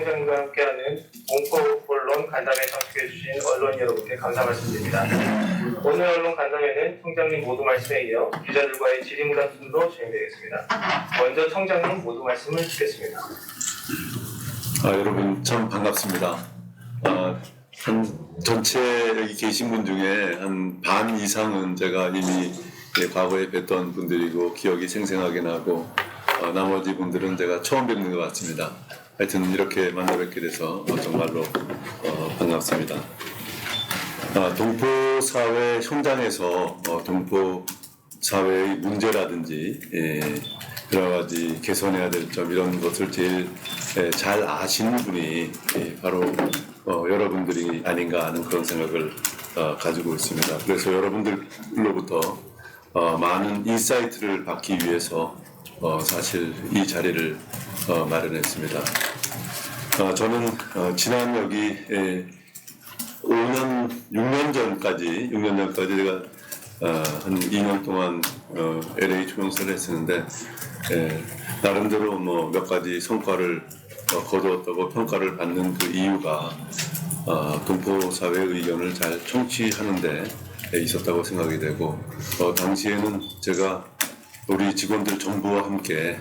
총장님과 함께하는 공포 언론 간담회 참석해주신 언론 여러분께 감사 말씀드립니다. 오늘 언론 간담회는 총장님 모두 말씀에 이어 기자들과의 질의응답 순으로 진행되겠습니다. 먼저 총장님 모두 말씀을 듣겠습니다. 여러분 참 반갑습니다. 전체 여기 계신 분 중에 한 반 이상은 제가 이미 과거에 뵀던 분들이고 기억이 생생하게 나고 나머지 분들은 제가 처음 뵙는 것 같습니다. 하여튼 이렇게 만나 뵙게 돼서 정말로 반갑습니다. 동포사회 현장에서 동포사회의 문제라든지 여러 가지 개선해야 될 점 이런 것을 제일 잘 아시는 분이 바로 여러분들이 아닌가 하는 그런 생각을 가지고 있습니다. 그래서 여러분들로부터 많은 인사이트를 받기 위해서 사실 이 자리를 마련했습니다. 저는 지난 여기 6년 전까지 제가 한 2년 동안 LA 총영사를 했었는데 나름대로 몇 가지 성과를 거두었다고 평가를 받는 그 이유가 동포사회의 의견을 잘 청취하는 데 있었다고 생각이 되고 당시에는 제가 우리 직원들 전부와 함께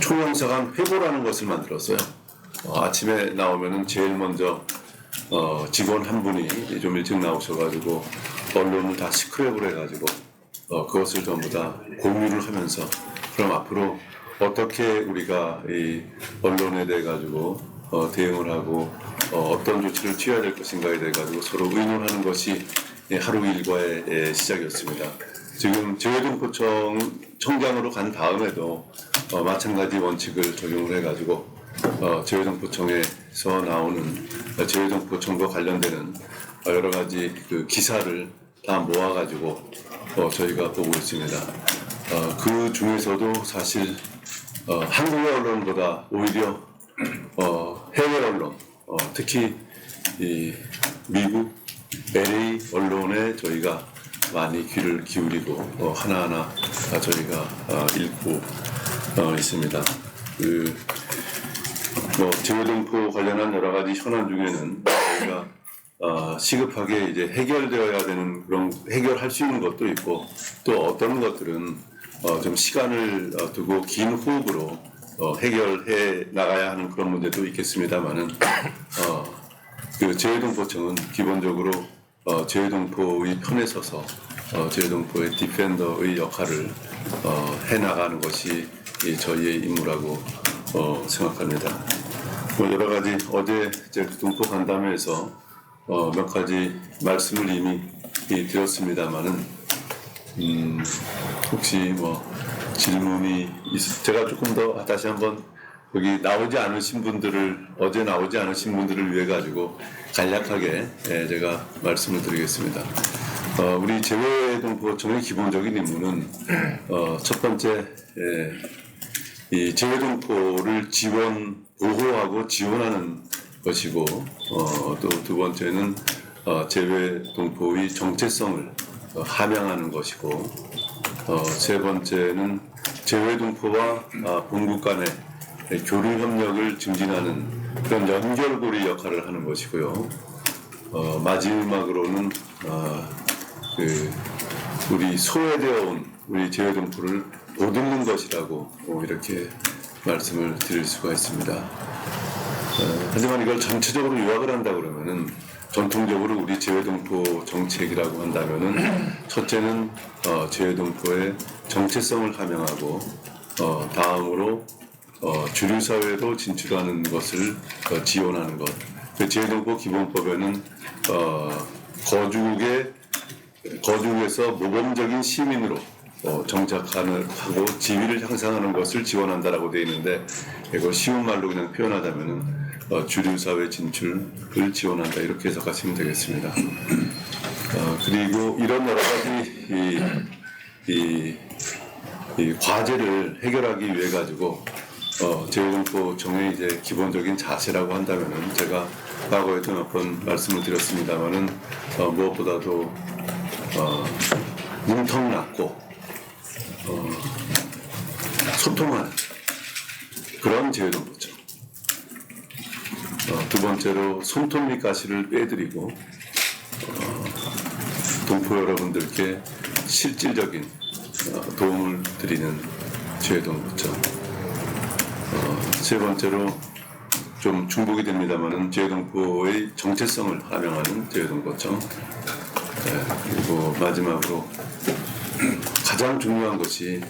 총영사관 회고라는 것을 만들었어요. 아침에 나오면은 제일 먼저 직원 한 분이 좀 일찍 나오셔가지고 언론을 다 스크랩을 해가지고 그것을 전부 다 공유를 하면서 그럼 앞으로 어떻게 우리가 이 언론에 대해 가지고 대응을 하고 어떤 조치를 취해야 될 것인가에 대해 가지고 서로 의논하는 것이 하루 일과의 시작이었습니다. 지금 재외동포청 청장으로 간 다음에도 마찬가지 원칙을 적용을 해가지고 재외동포청에서 나오는 재외동포청과 관련되는 여러 가지 그 기사를 다 모아가지고 저희가 보고 있습니다. 그 중에서도 사실 한국의 언론보다 오히려 해외 언론, 특히 이 미국 LA 언론에 저희가 많이 귀를 기울이고 하나하나 저희가 읽고 있습니다. 재외동포 관련한 여러 가지 현안 중에는 저희가 시급하게 이제 해결되어야 되는 그런 해결할 수 있는 것도 있고 또 어떤 것들은 좀 시간을 두고 긴 호흡으로 해결해 나가야 하는 그런 문제도 있겠습니다만은 그 재외동포청은 기본적으로 재외동포의 편에 서서 재외동포의 디펜더의 역할을 해 나가는 것이 저희의 임무라고 생각합니다. 여러 가지 어제 이제 동포 간담회에서 몇 가지 말씀을 이미 드렸습니다만은 혹시 질문이 제가 조금 더 다시 한번 여기 어제 나오지 않으신 분들을 위해 가지고 간략하게 제가 말씀을 드리겠습니다. 우리 재외동포청의 기본적인 임무는 첫 번째 이 재외동포를 보호하고 지원하는 것이고 또 두 번째는 재외동포의 정체성을 함양하는 것이고 세 번째는 재외동포와 본국 간의 교류 협력을 증진하는 그런 연결고리 역할을 하는 것이고요. 마지막으로는 우리 소외되어 온 우리 재외동포를 보듬는 것이라고 이렇게 말씀을 드릴 수가 있습니다. 하지만 이걸 전체적으로 요약을 한다 그러면은 전통적으로 우리 재외동포 정책이라고 한다면은 첫째는 재외동포의 정체성을 함양하고 다음으로 주류 사회로 진출하는 것을 지원하는 것. 그 재외동포 기본법에는 거주국에서 모범적인 시민으로 정착하고 지위를 향상하는 것을 지원한다라고 되어 있는데 이걸 쉬운 말로 그냥 표현하자면은 주류 사회 진출을 지원한다 이렇게 해석하시면 되겠습니다. 그리고 이런 여러 가지 이 과제를 해결하기 위해 가지고 재외동포청의 이제 기본적인 자세라고 한다면은 제가 과거에도 몇 번 말씀을 드렸습니다만은 무엇보다도 뭉텅났고 소통하는 그런 재외동포청. 두 번째로 손톱 및 가시를 빼드리고 동포 여러분들께 실질적인 도움을 드리는 재외동포청. 세 번째로 좀 중복이 됩니다만은 재외동포의 정체성을 함양하는 재외동포청. 그리고 마지막으로 가장 중요한 것이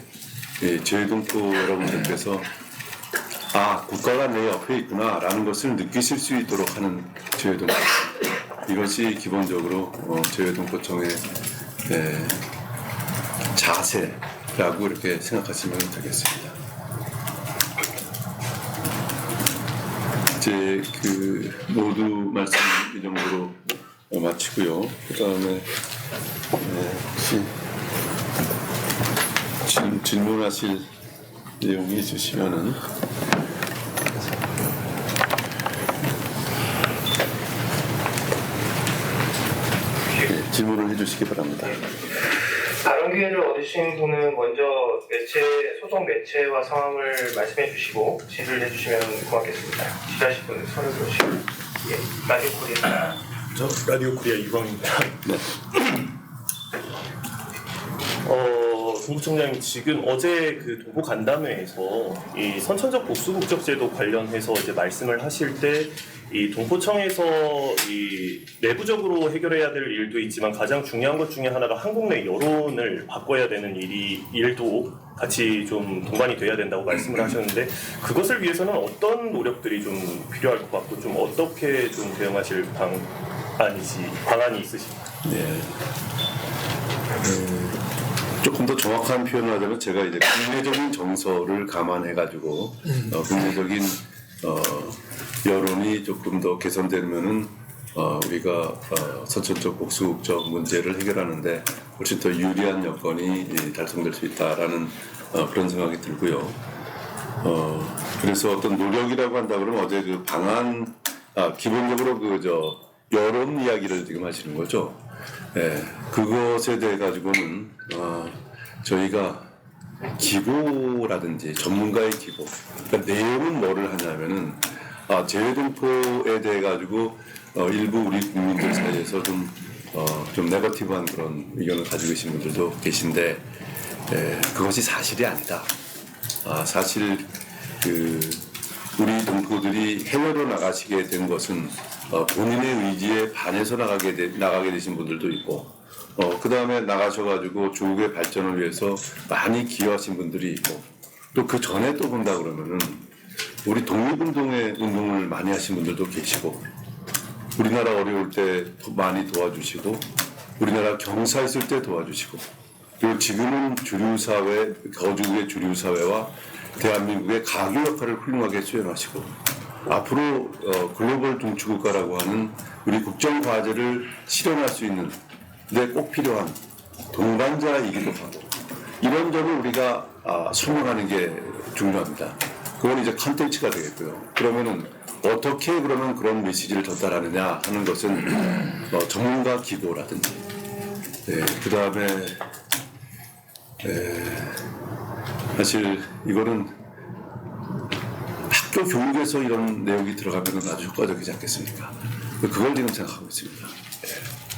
재외동포 여러분들께서 국가가 내 옆에 있구나라는 것을 느끼실 수 있도록 하는 재외동포. 이것이 기본적으로 재외동포청의 자세라고 이렇게 생각하시면 되겠습니다. 이제 모두 말씀 이 정도로 마치고요. 그 다음에 혹시 질문하실 내용이 있으시면은 질문을 해주시기 바랍니다. 발언 기회를 얻으신 분은 먼저 소속 매체와 성함을 말씀해 주시고 질의를 해주시면 고맙겠습니다. 질의하실 분은 서류 보시고 라디오 코리아. 저 라디오 코리아 유광입니다. 네. 동부청장님 지금 어제 동부 간담회에서 이 선천적 복수 국적제도 관련해서 이제 말씀을 하실 때 이 동포청에서 이 내부적으로 해결해야 될 일도 있지만 가장 중요한 것 중에 하나가 한국 내 여론을 바꿔야 되는 일도 같이 좀 동반이 돼야 된다고 말씀을 하셨는데 그것을 위해서는 어떤 노력들이 좀 필요할 것 같고 좀 어떻게 좀 대응하실 방안이 있으십니까? 네. 조금 더 정확한 표현을 하자면 제가 이제 국내적인 정서를 감안해가지고 국내적인 여론이 조금 더 개선되면은 우리가 선천적 복수국적 문제를 해결하는데 훨씬 더 유리한 여건이 달성될 수 있다라는 그런 생각이 들고요. 그래서 어떤 노력이라고 한다 그러면 어제 그 방안 기본적으로 여론 이야기를 지금 하시는 거죠. 그것에 대해 가지고는 저희가 기고라든지 전문가의 기고, 그러니까 내용은 뭐를 하냐면은 재외동포에 대해 가지고 일부 우리 국민들 사이에서 좀 네거티브한 그런 의견을 가지고 계신 분들도 계신데 그것이 사실이 아니다. 사실 우리 동포들이 해외로 나가시게 된 것은 본인의 의지에 반해서 나가게 되신 분들도 있고 그 다음에 나가셔가지고 조국의 발전을 위해서 많이 기여하신 분들이 있고 또 그 전에 또 본다 그러면은 우리 독립운동을 많이 하신 분들도 계시고 우리나라 어려울 때 많이 도와주시고 우리나라 경사했을 때 도와주시고 그리고 지금은 거주국의 주류사회와 대한민국의 가교 역할을 훌륭하게 수행하시고 앞으로 글로벌 동축국가라고 하는 우리 국정과제를 실현할 수 있는 데 꼭 필요한 동반자이기도 하고 이런 점을 우리가 설명하는 게 중요합니다. 그건 이제 컨텐츠가 되겠고요. 그러면은 어떻게 그러면 그런 메시지를 전달하느냐 하는 것은 전문가 기고라든지 그 다음에 사실 이거는 학교 교육에서 이런 내용이 들어가면 아주 효과적이지 않겠습니까? 그걸 지금 생각하고 있습니다.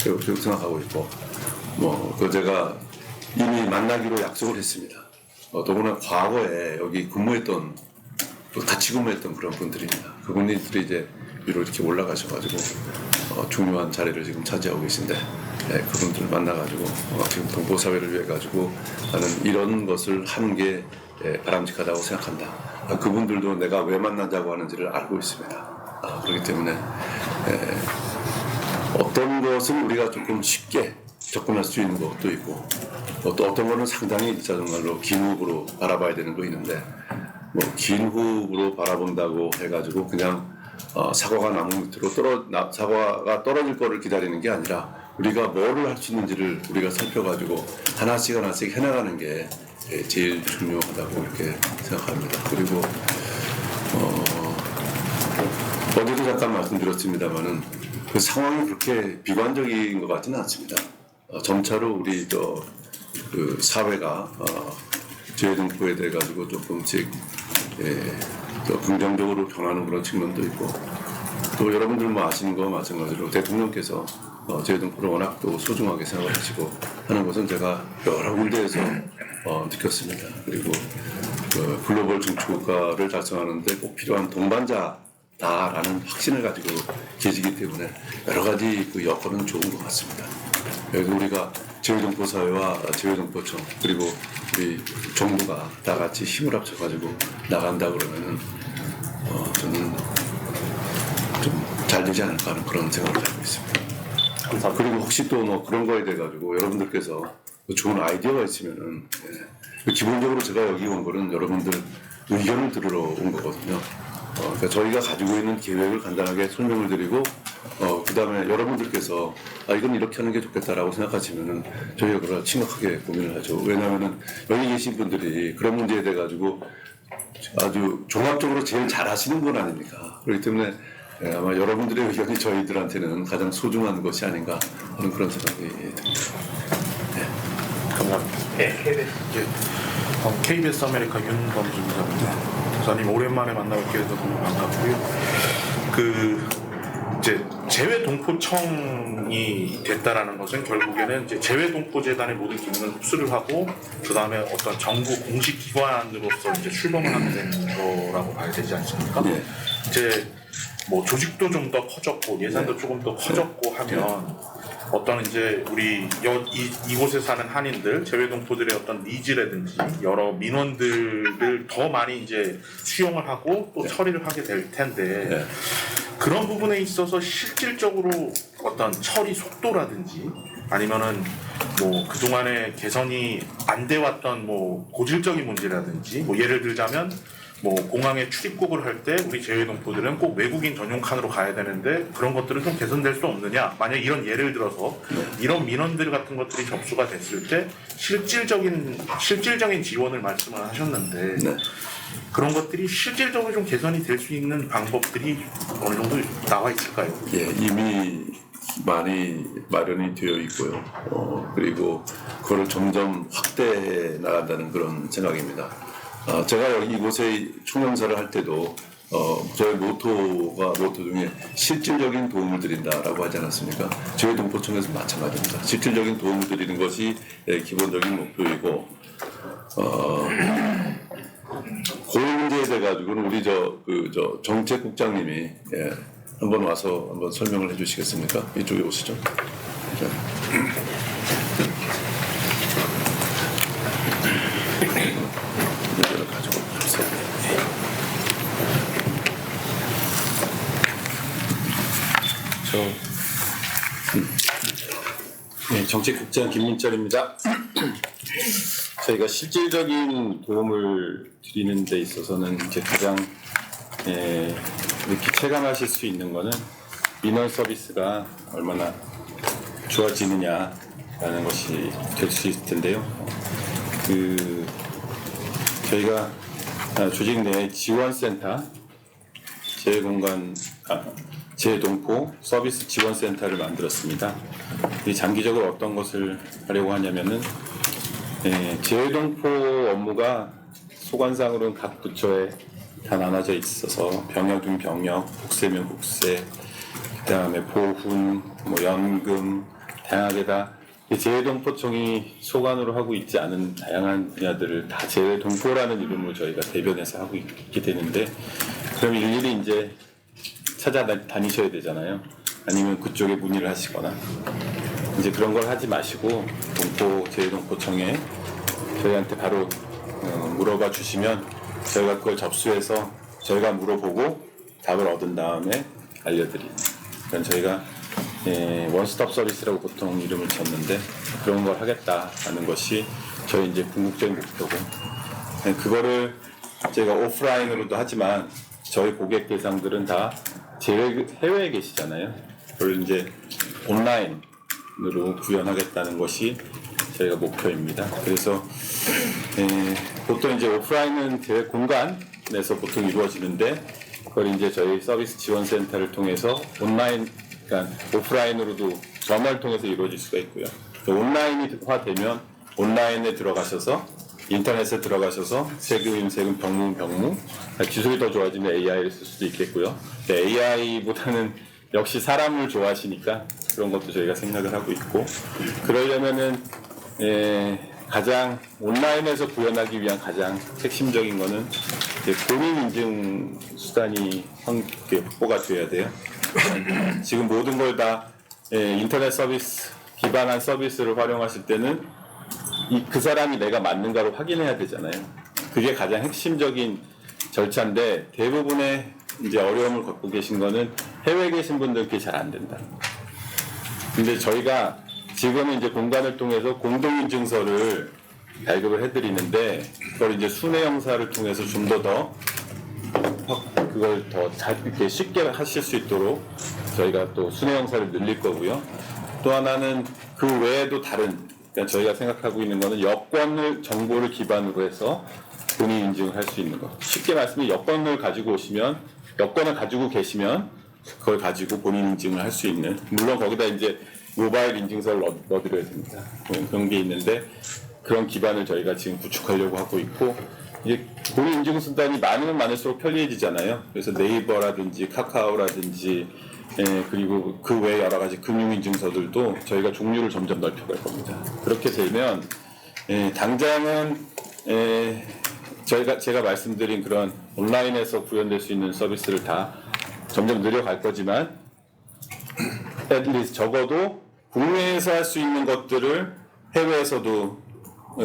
그렇게 생각하고 있고 제가 이미 만나기로 약속을 했습니다. 더구나 과거에 여기 근무했던 같이 근무했던 그런 분들입니다. 그분들이 이제 위로 이렇게 올라가셔가지고 중요한 자리를 지금 차지하고 계신데 그분들 만나가지고 지금 동포 사회를 위해 가지고 나는 이런 것을 하는 게 바람직하다고 생각한다. 그분들도 내가 왜 만나자고 하는지를 알고 있습니다. 그렇기 때문에 어떤 것은 우리가 조금 쉽게 접근할 수 있는 것도 있고 또 어떤 거는 상당히 진짜 정말로 긴 호흡으로 바라봐야 되는 거 있는데 긴 호흡으로 바라본다고 해가지고 그냥 사과가 나무 밑으로 사과가 떨어질 거를 기다리는 게 아니라 우리가 뭐를 할 수 있는지를 우리가 살펴가지고 하나씩 해나가는 게 제일 중요하다고 이렇게 생각합니다. 그리고 어제도 잠깐 말씀드렸습니다만은 그 상황이 그렇게 비관적인 것 같지는 않습니다. 점차로 우리 그 사회가 재외동포에 대해 가지고 조금씩 더 긍정적으로 변하는 그런 측면도 있고 또 여러분들 뭐 아시는 거와 마찬가지로 대통령께서 제외동포를 워낙 또 소중하게 생각하시고 하는 것은 제가 여러 군데에서 느꼈습니다. 그리고 그 글로벌 중추국가를 달성하는데 꼭 필요한 동반자다라는 확신을 가지고 계시기 때문에 여러 가지 그 여건은 좋은 것 같습니다. 그래서 우리가 제외동포 사회와 제외동포청 그리고 우리 정부가 다 같이 힘을 합쳐가지고 나간다 그러면은 저는 좀 잘 되지 않을까 하는 그런 생각을 가지고 있습니다. 감사합니다. 그리고 혹시 또 뭐 그런 거에 대해 가지고 여러분들께서 좋은 아이디어가 있으면은 기본적으로 제가 여기 온 거는 여러분들 의견을 들으러 온 거거든요. 그러니까 저희가 가지고 있는 계획을 간단하게 설명을 드리고 그다음에 여러분들께서 이건 이렇게 하는 게 좋겠다라고 생각하시면은 저희가 그걸 심각하게 고민을 하죠. 왜냐하면은 여기 계신 분들이 그런 문제에 대해 가지고 아주 종합적으로 제일 잘 하시는 분 아닙니까? 그렇기 때문에 아마 여러분들의 의견이 저희들한테는 가장 소중한 것이 아닌가 하는 그런 생각이 듭니다. 감사합니다. 네, KBS. KBS 아메리카 윤범준 기자입니다. 기자님 오랜만에 만나뵙게 돼서 너무 반갑고요. 이제 재외동포청이 됐다라는 것은 결국에는 이제 재외동포재단의 모든 기능을 흡수를 하고 그 다음에 어떤 정부 공식 기관으로서 이제 출범을 하게 되는 거라고 봐야 되지 않습니까? 네. 이제 뭐 조직도 좀 더 커졌고 예산도 조금 더 커졌고 하면 어떤 이제 우리 이곳에 사는 한인들 재외동포들의 어떤 니즈라든지 여러 민원들을 더 많이 이제 수용을 하고 또 처리를 하게 될 텐데 그런 부분에 있어서 실질적으로 어떤 처리 속도라든지 아니면은 뭐 그동안에 개선이 안 돼 왔던 뭐 고질적인 문제라든지 뭐 예를 들자면 뭐 공항에 출입국을 할 때 우리 재외동포들은 꼭 외국인 전용 칸으로 가야 되는데 그런 것들은 좀 개선될 수 없느냐? 만약 이런 예를 들어서 이런 민원들 같은 것들이 접수가 됐을 때 실질적인 지원을 말씀을 하셨는데 그런 것들이 실질적으로 좀 개선이 될 수 있는 방법들이 어느 정도 나와 있을까요? 예, 이미 많이 마련이 되어 있고요. 그리고 그걸 점점 확대해 나간다는 그런 생각입니다. 제가 여기 이곳에 총영사를 할 때도 저희 모토 중에 실질적인 도움을 드린다라고 하지 않았습니까? 재외동포청에서 마찬가지입니다. 실질적인 도움을 드리는 것이 기본적인 목표이고 그 문제에 대해 가지고는 우리 정책국장님이 한번 와서 한번 설명을 해주시겠습니까? 이쪽에 오시죠. 네, 정책국장 김민철입니다. 저희가 실질적인 도움을 드리는 데 있어서는 이제 가장 이렇게 체감하실 수 있는 거는 민원 서비스가 얼마나 좋아지느냐라는 것이 될 수 있을 텐데요. 저희가 조직 내 지원센터, 재외동포 서비스 지원센터를 만들었습니다. 장기적으로 어떤 것을 하려고 하냐면은 재외동포 업무가 소관상으로는 각 부처에 다 나눠져 있어서 병역이면 병역, 국세면 국세, 그다음에 보훈, 뭐 연금, 다양하게 다 재외동포청이 소관으로 하고 있지 않은 다양한 분야들을 다 재외동포라는 이름으로 저희가 대변해서 하고 있게 되는데 그럼 일일이 이제 찾아다니셔야 되잖아요. 아니면 그쪽에 문의를 하시거나 이제 그런 걸 하지 마시고 재외동포청에 저희한테 바로 물어봐 주시면 저희가 그걸 접수해서 저희가 물어보고 답을 얻은 다음에 알려드리는 그런 저희가 원스톱 서비스라고 보통 이름을 졌는데 그런 걸 하겠다라는 것이 저희 이제 궁극적인 목표고 그거를 제가 오프라인으로도 하지만 저희 고객 대상들은 다 해외에 계시잖아요. 그걸 이제 온라인으로 구현하겠다는 것이 저희가 목표입니다. 그래서 보통 이제 오프라인은 대회 공간에서 보통 이루어지는데 그걸 이제 저희 서비스 지원센터를 통해서 온라인, 그러니까 오프라인으로도 전화를 통해서 이루어질 수가 있고요. 온라인화 되면 온라인에 들어가셔서 인터넷에 들어가셔서 세금이면 세금, 병무면 병무, 기술이 더 좋아지면 AI를 쓸 수도 있겠고요. AI보다는 역시 사람을 좋아하시니까 그런 것도 저희가 생각을 하고 있고, 그러려면은 가장 온라인에서 구현하기 위한 가장 핵심적인 거는 본인 인증 수단이 확보가 돼야 돼요. 지금 모든 걸 다 인터넷 서비스 기반한 서비스를 활용하실 때는 그 사람이 내가 맞는가를 확인해야 되잖아요. 그게 가장 핵심적인 절차인데, 대부분의 이제 어려움을 겪고 계신 거는 해외에 계신 분들 그게 잘 안 된다. 근데 저희가 지금은 이제 공간을 통해서 공동인증서를 발급을 해드리는데, 그걸 이제 순회 형사를 통해서 좀 더 그걸 더 이렇게 쉽게 하실 수 있도록 저희가 또 순회 형사를 늘릴 거고요. 또 하나는 그 외에도 다른, 그러니까 저희가 생각하고 있는 거는 여권을 정보를 기반으로 해서 본인 인증을 할 수 있는 거. 쉽게 말씀해 여권을 가지고 오시면, 여권을 가지고 계시면 그걸 가지고 본인 인증을 할 수 있는, 물론 거기다 이제 모바일 인증서를 넣어드려야 됩니다. 그런 게 있는데, 그런 기반을 저희가 지금 구축하려고 하고 있고, 이제 본인 인증 수단이 많으면 많을수록 편리해지잖아요. 그래서 네이버라든지 카카오라든지 그리고 그 외 여러 가지 금융인증서들도 저희가 종류를 점점 넓혀갈 겁니다. 그렇게 되면 당장은 제가 말씀드린 그런 온라인에서 구현될 수 있는 서비스를 다 점점 늘려갈 거지만, at 적어도 국내에서 할 수 있는 것들을 해외에서도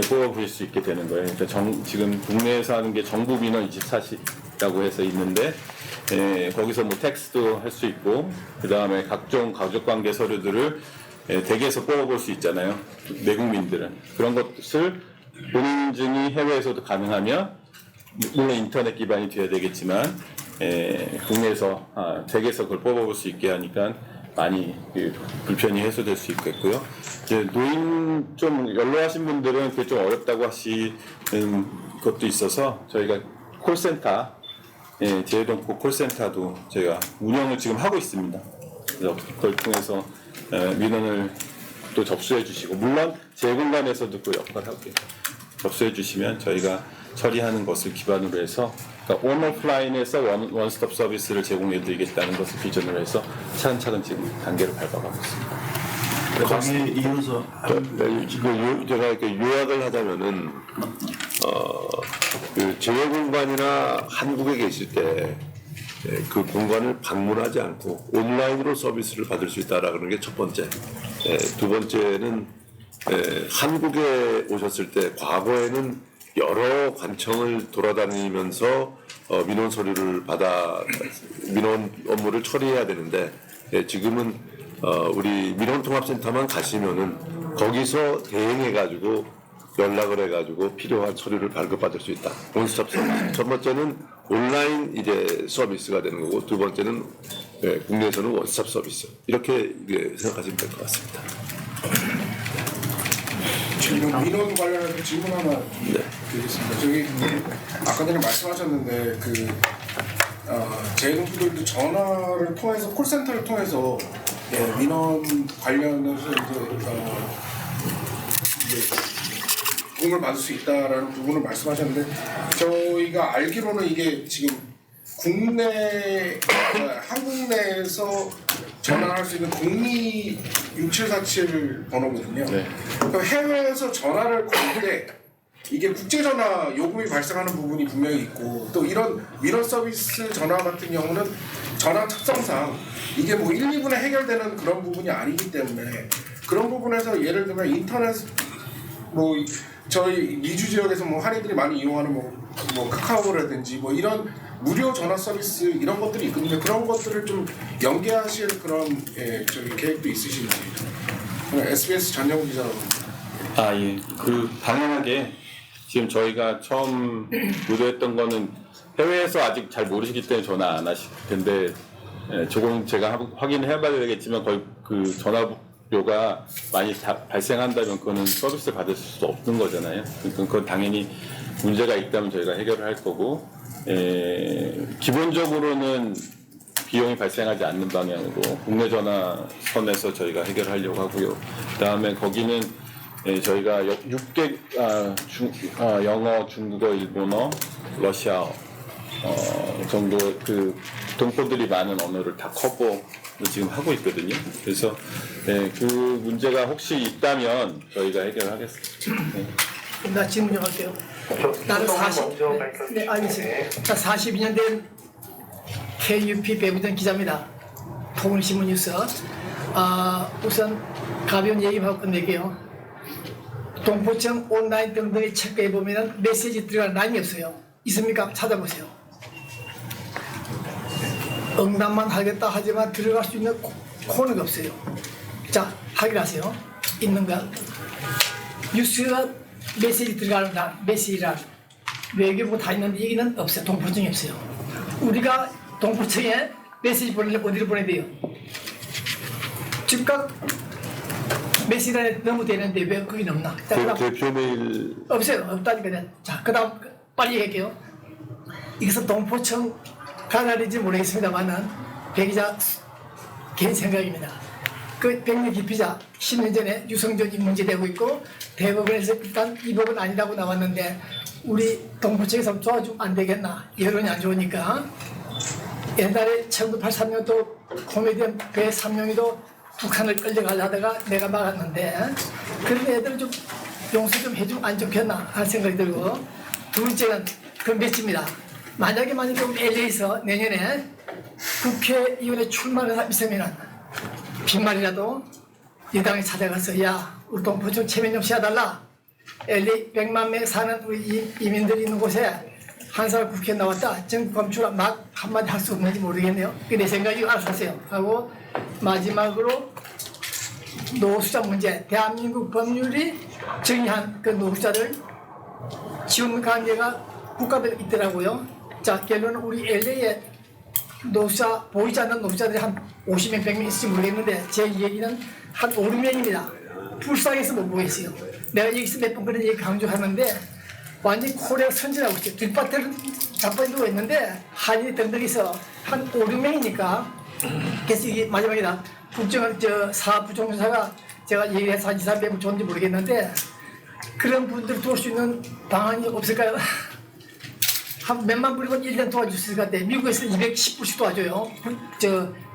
뽑아볼 수 있게 되는 거예요. 그러니까 지금 국내에서 하는 게 정부 민원 24시라고 해서 있는데, 거기서 뭐 텍스도 할 수 있고, 그 다음에 각종 가족관계 서류들을 댁에서 뽑아볼 수 있잖아요. 내국민들은. 그런 것을 본인 인증이 해외에서도 가능하면, 물론 인터넷 기반이 돼야 되겠지만, 국내에서, 댁에서 그걸 뽑아볼 수 있게 하니까 많이 불편이 해소될 수 있겠고요. 이제 노인 좀 연로하신 분들은 그게 좀 어렵다고 하시는 것도 있어서 저희가 콜센터, 제외동포 콜센터도 저희가 운영을 지금 하고 있습니다. 그래서 그걸 통해서 민원을 또 접수해 주시고, 물론 제 공간에서도 그 역할을 하고 접수해 주시면 저희가 처리하는 것을 기반으로 해서, 그러니까 온오프라인에서 원스톱 서비스를 제공해 드리겠다는 것을 기준으로 해서 차근차근 지금 단계를 밟아가고 있습니다. 거기에 이어서 제가 이렇게 요약을 하자면은 그 제외 공간이나 한국에 계실 때 그 공간을 방문하지 않고 온라인으로 서비스를 받을 수 있다라는 게 첫 번째. 두 번째는 한국에 오셨을 때 과거에는 여러 관청을 돌아다니면서 민원 서류를 받아 민원 업무를 처리해야 되는데, 지금은 우리 민원통합센터만 가시면은 거기서 대행해가지고 연락을 해가지고 필요한 서류를 발급받을 수 있다. 원스톱 서비스. 첫 번째는 온라인 이제 서비스가 되는 거고, 두 번째는 국내에서는 원스톱 서비스. 이렇게 생각하시면 될 것 같습니다. 질문, 민원 관련해서 질문 하나 드리겠습니다. 저기 아까 전에 말씀하셨는데 제동들도 전화를 통해서 콜센터를 통해서 민원 관련해서 이제 도움을 받을 수 있다라는 부분을 말씀하셨는데, 저희가 알기로는 이게 지금 한국 내에서 전화할 수 있는 국미 6747 번호거든요. 그럼 해외에서 전화를 걸 때 이게 국제전화 요금이 발생하는 부분이 분명히 있고, 또 이런 민원 서비스 전화 같은 경우는 전화 특성상 이게 뭐 1, 2분에 해결되는 그런 부분이 아니기 때문에, 그런 부분에서 예를 들면 인터넷 뭐 저희 미주 지역에서 뭐 할인들이 많이 이용하는 뭐 카카오라든지 뭐 이런 무료 전화 서비스 이런 것들이 있거든요. 그런 것들을 좀 연계하실 그런 저기 계획도 있으신지. SBS 전영 기자라고. 예. 당연하게 지금 저희가 처음 의도했던 거는 해외에서 아직 잘 모르시기 때문에 전화 안 하실 텐데, 조금 제가 확인해봐야 되겠지만 거의 그 전화료가 많이 발생한다면 그거는 서비스 받을 수 없는 거잖아요. 그러니까 그건 당연히 문제가 있다면 저희가 해결을 할 거고, 기본적으로는 비용이 발생하지 않는 방향으로 국내 전화선에서 저희가 해결하려고 하고요. 그다음에 거기는 예, 저희가 6개 영어, 중국어, 일본어, 러시아어 정도 그 동포들이 많은 언어를 다 커버를 지금 하고 있거든요. 그래서 예, 그 문제가 혹시 있다면 저희가 해결하겠습니다. 네. 나 질문 좀 할게요. 나는 40, 네, 알겠습니다. 나 42년 된 KUP 배구전 기자입니다. 통일신문 뉴스. 우선 가벼운 얘기만 하고 끝낼게요. 동포청 온라인 등등의 체크해 보면 메시지 들어가는 라인이 없어요. 있습니까? 찾아보세요. 응답만 하겠다 하지만 들어갈 수 있는 코너가 없어요. 자, 확인하세요. 있는가? 뉴스가 메시지 들어가는 날, 메시지란 외교부 다 있는데 여기는 없어요. 동포청이 없어요. 우리가 동포청에 메시지 보내려면 어디로 보내야 돼요? 즉각 메시지란에 너무 되는데 왜 거기 없나? 자, 그다음 대표 메일 없어요. 없다니까요. 자, 그 다음 빨리 얘기할게요. 이것은 동포청 가나리인지 모르겠습니다만은 배기자 개인 생각입니다. 그 백내 기피자 10년 전에 유성전이 문제되고 있고 대법원에서 일단 이 법은 아니라고 나왔는데 우리 동포청에서 도와주면 안 되겠나? 여론이 안 좋으니까 옛날에 1983년도 코미디언 배삼룡이도 북한을 끌려가려다가 내가 막았는데 그런 애들 좀 용서 좀 해주면 안 좋겠나 하는 생각이 들고 두 번째는 그 매치입니다. 만약에 우리 LA에서 내년에 국회의원에 출마하는 사람 있으면 빈말이라도 여당에 찾아가서 야 우리 동포청 체면 좀 시켜달라. LA 100만 명 사는 우리 이민들이 있는 곳에 한 사람 국회에 나왔다. 정부 검출아 막 한마디 할 수 없는지 모르겠네요. 내 생각이 알아서 하세요. 하고 마지막으로 노후자 문제. 대한민국 법률이 정의한 그 노후자들 지원 관계가 국가별로 있더라고요. 자, 결론은 우리 LA에 노후자, 보이지 않는 노후자들이 한 50명, 100명 있을지 모르겠는데 제 얘기는 한 5, 6명입니다. 불쌍해서 못 보겠어요. 내가 여기서 몇 번 그런 얘기 강조하는데 완전히 코리아 선진하고 있어요. 뒷밭을 자빠지고 있는데 한인이 덩덕이서 한 5, 6명이니까 그래서 이게 마지막이다. 사부총사가 제가 얘기해서 한 2, 300명 좋은지 모르겠는데 그런 분들 도울 수 있는 방안이 없을까요? 한 몇만 불이면 1년 도와줄 수 있을 것 같아요. 미국에서 210불씩 도와줘요.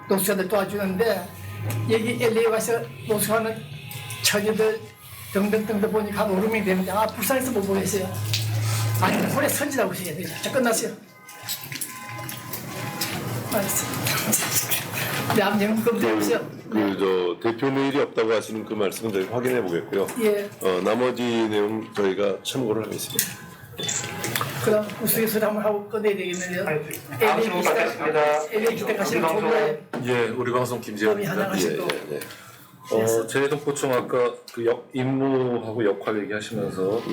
노숙자들 도와주는데 여기 LA 와서 노숙하는 처녀들 등등등등 보니까 한 5, 6명 되는데 불쌍해서 못 보겠어요. 아니 코리아 선진하고 있어야 돼요. 자, 끝났어요. 알았습니다. 남녀는 검증해보세요. 대표 메일이 없다고 하시는 그 말씀은 저희 확인해 보겠고요. 예. 나머지 내용 저희가 참고를 하겠습니다. 그럼 우스갯소리 한번 하고 끝내야 되겠는데요. 다음 질문 받겠습니다. LA 기대 가시는 좋은가요? 예, 우리 방송 법이 김재현입니다. 하나 가시고 재외동포청 아까 그 임무하고 역할 얘기하시면서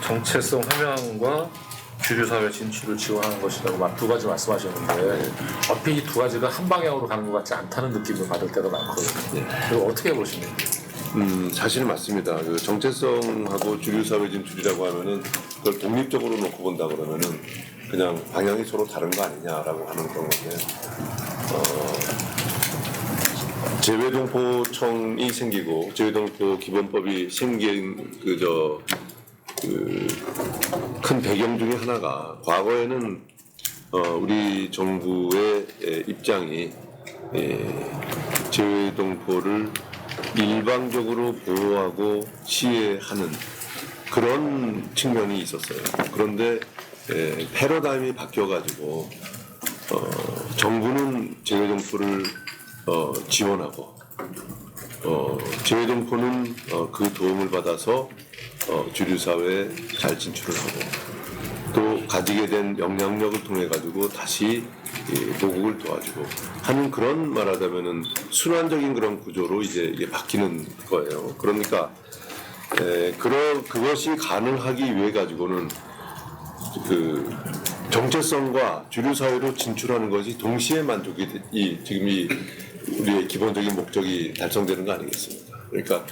정체성 함양과 주류사회 진출을 지원하는 것이라고 두 가지 말씀하셨는데 어떻게 이 두 가지가 한 방향으로 가는 것 같지 않다는 느낌을 받을 때가 많거든요. 그걸 어떻게 보시는지? 사실은 맞습니다. 그 정체성하고 주류사회 진출이라고 하면은 그걸 독립적으로 놓고 본다 그러면은 그냥 방향이 서로 다른 거 아니냐라고 하는 그런 건데 재외동포청이 생기고 재외동포 기본법이 생긴 큰 배경 중에 하나가 과거에는 우리 정부의 입장이 재외동포를 일방적으로 보호하고 시해하는 그런 측면이 있었어요. 그런데 패러다임이 바뀌어가지고 정부는 재외동포를 지원하고 재외동포는 그 도움을 받아서 주류사회에 잘 진출을 하고 또 가지게 된 영향력을 통해 가지고 다시 노국을 도와주고 하는 그런 말하자면은 순환적인 그런 구조로 이제 이게 바뀌는 거예요. 그러니까 그것이 가능하기 위해 가지고는 그 정체성과 주류 사회로 진출하는 것이 동시에 만족이 지금 우리의 기본적인 목적이 달성되는 거 아니겠습니까? 그러니까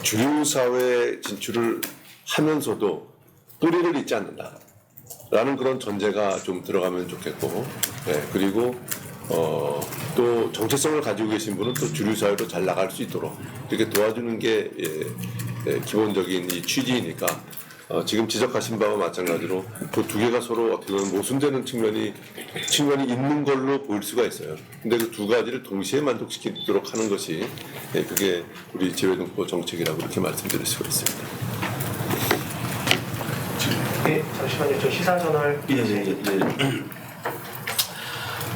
주류 사회 진출을 하면서도 뿌리를 잊지 않는다라는 그런 전제가 좀 들어가면 좋겠고, 그리고 또 정체성을 가지고 계신 분은 또 주류 사회로 잘 나갈 수 있도록 이렇게 도와주는 게 기본적인 이 취지이니까 지금 지적하신 바와 마찬가지로 그 두 개가 서로 어떻게 보면 모순되는 측면이 있는 걸로 보일 수가 있어요. 근데 그 두 가지를 동시에 만족시키도록 하는 것이 그게 우리 재외동포 정책이라고 이렇게 말씀드릴 수가 있습니다. 네, 잠시만요. 저 시사 전화를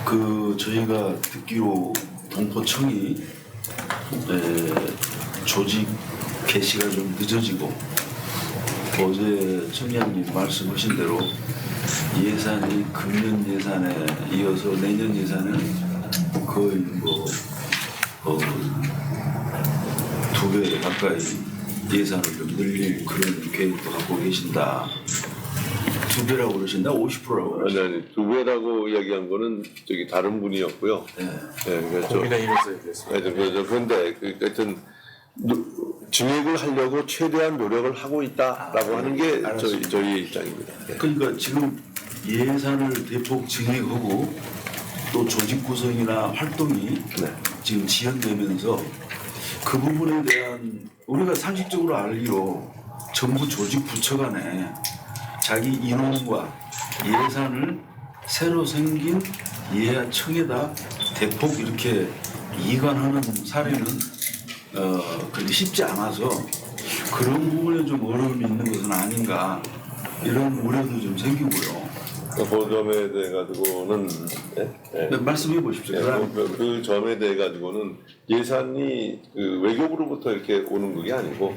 그 저희가 듣기로 동포청이 조직 개시가 좀 늦어지고 어제 청장님 말씀하신 대로 예산이 금년 예산에 이어서 내년 예산은 거의 뭐 2배 가까이 예산을 좀 늘릴 그런 계획도 갖고 계신다. 2배라고 그러신다? 50%라고 그러신다? 아니 2배라고 이야기한 거는 저기 다른 분이었고요. 그러니까 고민회의에서 얘기했습니다. 그런데 하여튼 증액을 하려고 최대한 노력을 하고 있다라고 하는 게 저희의 입장입니다. 그러니까 지금 예산을 대폭 증액하고 또 조직 구성이나 활동이 지금 지연되면서 그 부분에 대한 우리가 상식적으로 알기로 정부 조직 부처 간에 자기 인원과 예산을 새로 생긴 예하청에다 대폭 이렇게 이관하는 사례는 그렇게 쉽지 않아서 그런 부분에 좀 어려움이 있는 것은 아닌가 이런 우려도 좀 생기고요. 그 점에 대해 가지고는 말씀해 보십시오. 그 점에 대해 가지고는 예산이 그 외교부로부터 이렇게 오는 그게 아니고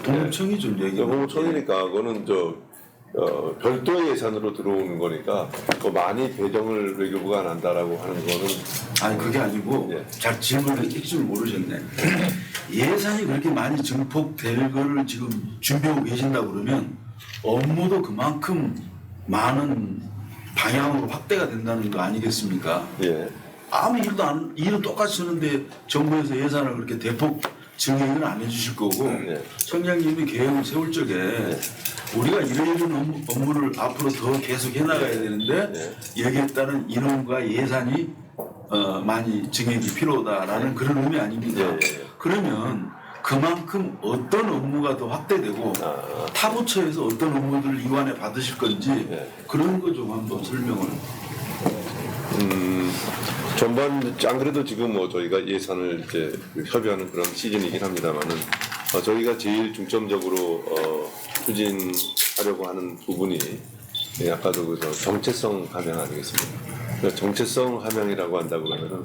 동청이 좀 얘기해요. 동청이니까 그거는 별도의 예산으로 들어오는 거니까 많이 배정을 외교부가 안 한다라고 하는 거는 아니 그게 아니고 잘 질문을 핵심을 모르셨네. 예산이 그렇게 많이 증폭될 거를 지금 준비하고 계신다 그러면 업무도 그만큼 많은 방향으로 확대가 된다는 거 아니겠습니까? 아무 일은 똑같이 하는데 정부에서 예산을 그렇게 대폭 증액은 안 해주실 거고 청장님이 계획을 세울 적에 우리가 이런 업무를 앞으로 더 계속 해나가야 되는데 여기에 따른 인원과 예산이 많이 증액이 필요하다라는 그런 의미 아닙니까? 그러면 그만큼 어떤 업무가 더 확대되고 타 부처에서 어떤 업무들을 이관해 받으실 건지 그런 거 좀 한번 설명을. 전반 안 그래도 지금 저희가 예산을 이제 협의하는 그런 시즌이긴 합니다만은 저희가 제일 중점적으로 추진하려고 하는 부분이 아까도 그 정체성 함양 아니겠습니까? 정체성 함양이라고 한다 그러면은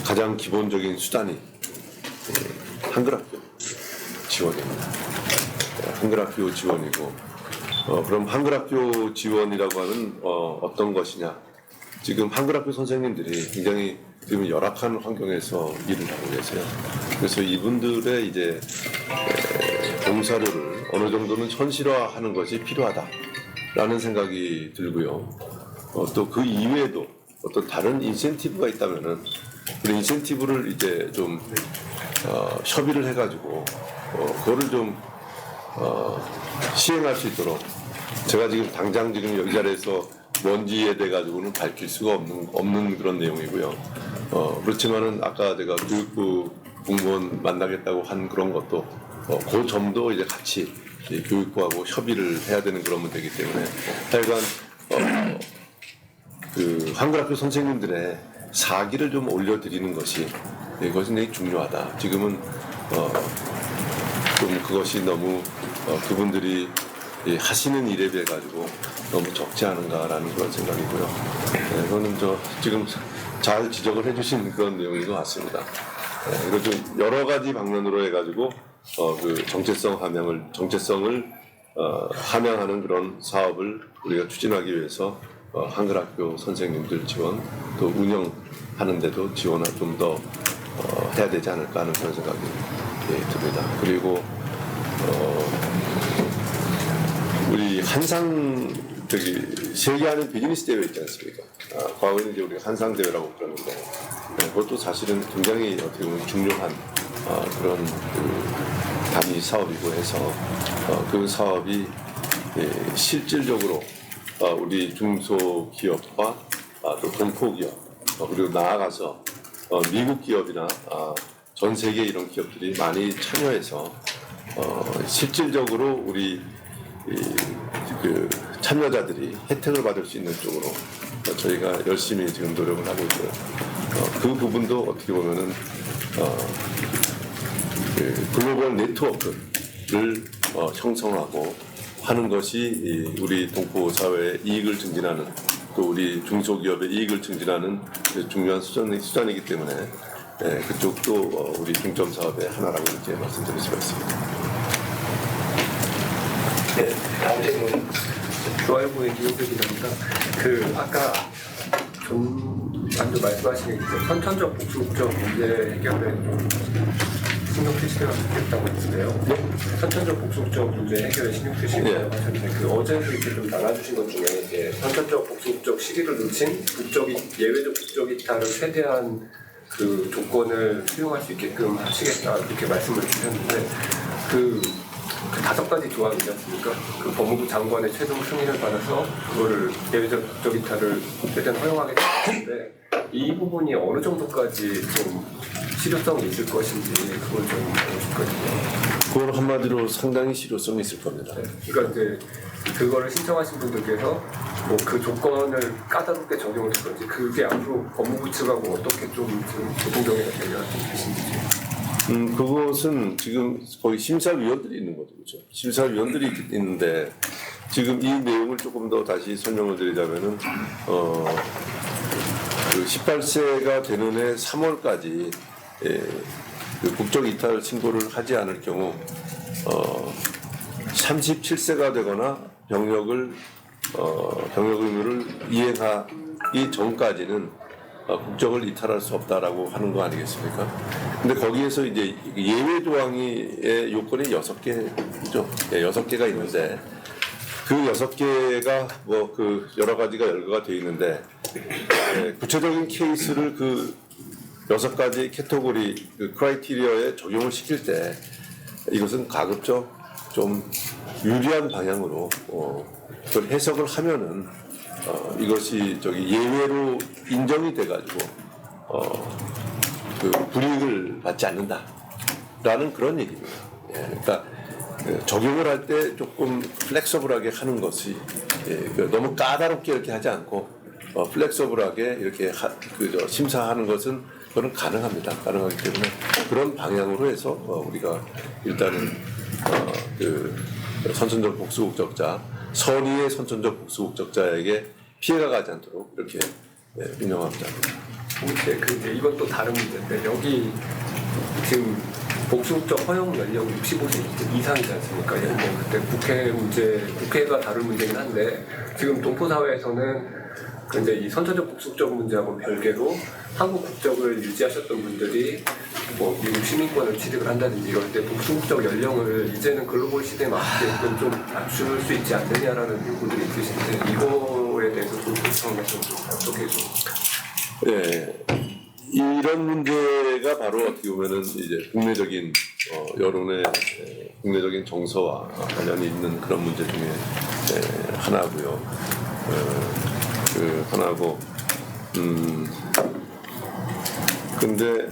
가장 기본적인 수단이 한글학교 지원입니다. 한글학교 지원이고 그럼 한글학교 지원이라고 하면 어떤 것이냐? 지금 한글학교 선생님들이 굉장히 지금 열악한 환경에서 일을 하고 계세요. 그래서 이분들의 이제 봉사료를 어느 정도는 현실화하는 것이 필요하다라는 생각이 들고요. 또 그 이외에도 어떤 다른 인센티브가 있다면은 그 인센티브를 이제 좀 협의를 해가지고 그거를 좀 시행할 수 있도록 제가 지금 당장 지금 여기 자리에서 뭔지에 대해 가지고는 밝힐 수가 없는 그런 내용이고요. 그렇지만은 아까 제가 교육부 공무원 만나겠다고 한 그런 것도 그 점도 이제 같이 교육부하고 협의를 해야 되는 그런 문제이기 때문에 하여간 그 한글학교 선생님들의 사기를 좀 올려드리는 것이 이것이 되게 중요하다. 지금은 좀 그것이 너무 그분들이 하시는 일에 비해 가지고 너무 적지 않은가라는 그런 생각이고요. 이거는 지금 잘 지적을 해주신 그런 내용인 것 같습니다. 그리고 좀 여러 가지 방면으로 해가지고 그 정체성을 함양하는 그런 사업을 우리가 추진하기 위해서 한글학교 선생님들 지원 또 운영하는데도 지원을 좀 더 해야 되지 않을까 하는 그런 생각이 듭니다. 그리고 우리 세계하는 비즈니스 대회 있지 않습니까? 과거에는 이제 우리가 한상 대회라고 그러는데 그것도 사실은 굉장히 어떻게 보면 중요한 그런 단위 사업이고 해서 그 사업이 실질적으로 우리 중소기업과 또 동포기업 그리고 나아가서 미국 기업이나 전 세계 이런 기업들이 많이 참여해서 실질적으로 우리 그 참여자들이 혜택을 받을 수 있는 쪽으로 저희가 열심히 지금 노력을 하고 있고요. 그 부분도 어떻게 보면은 그 글로벌 네트워크를 형성하고 하는 것이 우리 동포 사회의 이익을 증진하는 또 우리 중소기업의 이익을 증진하는 중요한 수단이기 때문에 그쪽도 우리 중점 사업의 하나라고 이렇게 말씀드릴 수가 있습니다. 네, 다음 질문. 중앙일보의 김용표 기자입니다. 아까 좀 먼저 말씀하신 선천적 복수국적 문제 해결에 신경 쓰시면 좋겠다고 했는데요. 선천적 복수국적 문제 해결에 신경 쓰시면 하셨는데 어제도 이렇게 좀 나눠주신 것 중에 이제 선천적 복수국적 시기를 놓친 예외적 국적 이탈을 최대한 그 조건을 수용할 수 있게끔 하시겠다 이렇게 말씀을 주셨는데 그 5가지 조항이지 않습니까? 그 법무부 장관의 최종 승인을 받아서 그거를 예외적 국적 이탈을 최대한 허용하겠다 했는데 이 부분이 어느 정도까지 좀 실효성이 있을 것인지 그걸 좀 알고 싶거든요. 그건 한마디로 상당히 실효성이 있을 겁니다. 네. 그러니까 이제 그거를 신청하신 분들께서 뭐 그 조건을 까다롭게 적용을 할 건지 그게 앞으로 법무부 측하고 어떻게 좀 소통 정리가 되려 계신지. 그것은 지금 거의 심사위원들이 있는 거죠. 그렇죠? 심사위원들이 있는데 지금 이 내용을 조금 더 다시 설명을 드리자면은 그 18세가 되는 해 3월까지 그 국적 이탈 신고를 하지 않을 경우 37세가 되거나 병역 의무를 이행하기 전까지는 국적을 이탈할 수 없다라고 하는 거 아니겠습니까? 근데 거기에서 이제 예외 조항의 요건이 6개죠. 6개가 있는데 그 6개가 뭐 그 여러 가지가 열거가 되어 있는데 구체적인 케이스를 그 6가지 캐테고리 그 크라이테리어에 적용을 시킬 때 이것은 가급적 좀 유리한 방향으로 그걸 해석을 하면은 이것이 예외로 인정이 돼가지고 그 불이익을 받지 않는다라는 그런 얘기입니다. 그러니까 적용을 할 때 조금 플렉서블하게 하는 것이 너무 까다롭게 이렇게 하지 않고 플렉서블하게 이렇게 심사하는 것은 그건 가능합니다. 가능하기 때문에 그런 방향으로 해서 우리가 일단은 그 선천적 복수국적자 선의의 선천적 복수국적자에게 피해가 가지 않도록 이렇게 운영합니다. 근데 이건 또 다른 문제인데 여기 지금 복수국적 허용 연령 65세 이상이지 않습니까? 예를 들면 그때 국회가 다룰 문제긴 한데 지금 동포사회에서는 근데 이 선천적 복수국적 문제하고 별개로 한국 국적을 유지하셨던 분들이 뭐 미국 시민권을 취득을 한다든지 이럴 때 복수국적 연령을 이제는 글로벌 시대에 맞게끔 좀 낮출 수 있지 않느냐라는 요구들이 있으신데 이거에 대해서 동포청에서 좀 어떻게 좀 이런 문제가 바로 어떻게 보면은 이제 국내적인 여론의 국내적인 정서와 관련이 있는 그런 문제 중에 하나고요. 하나고 근데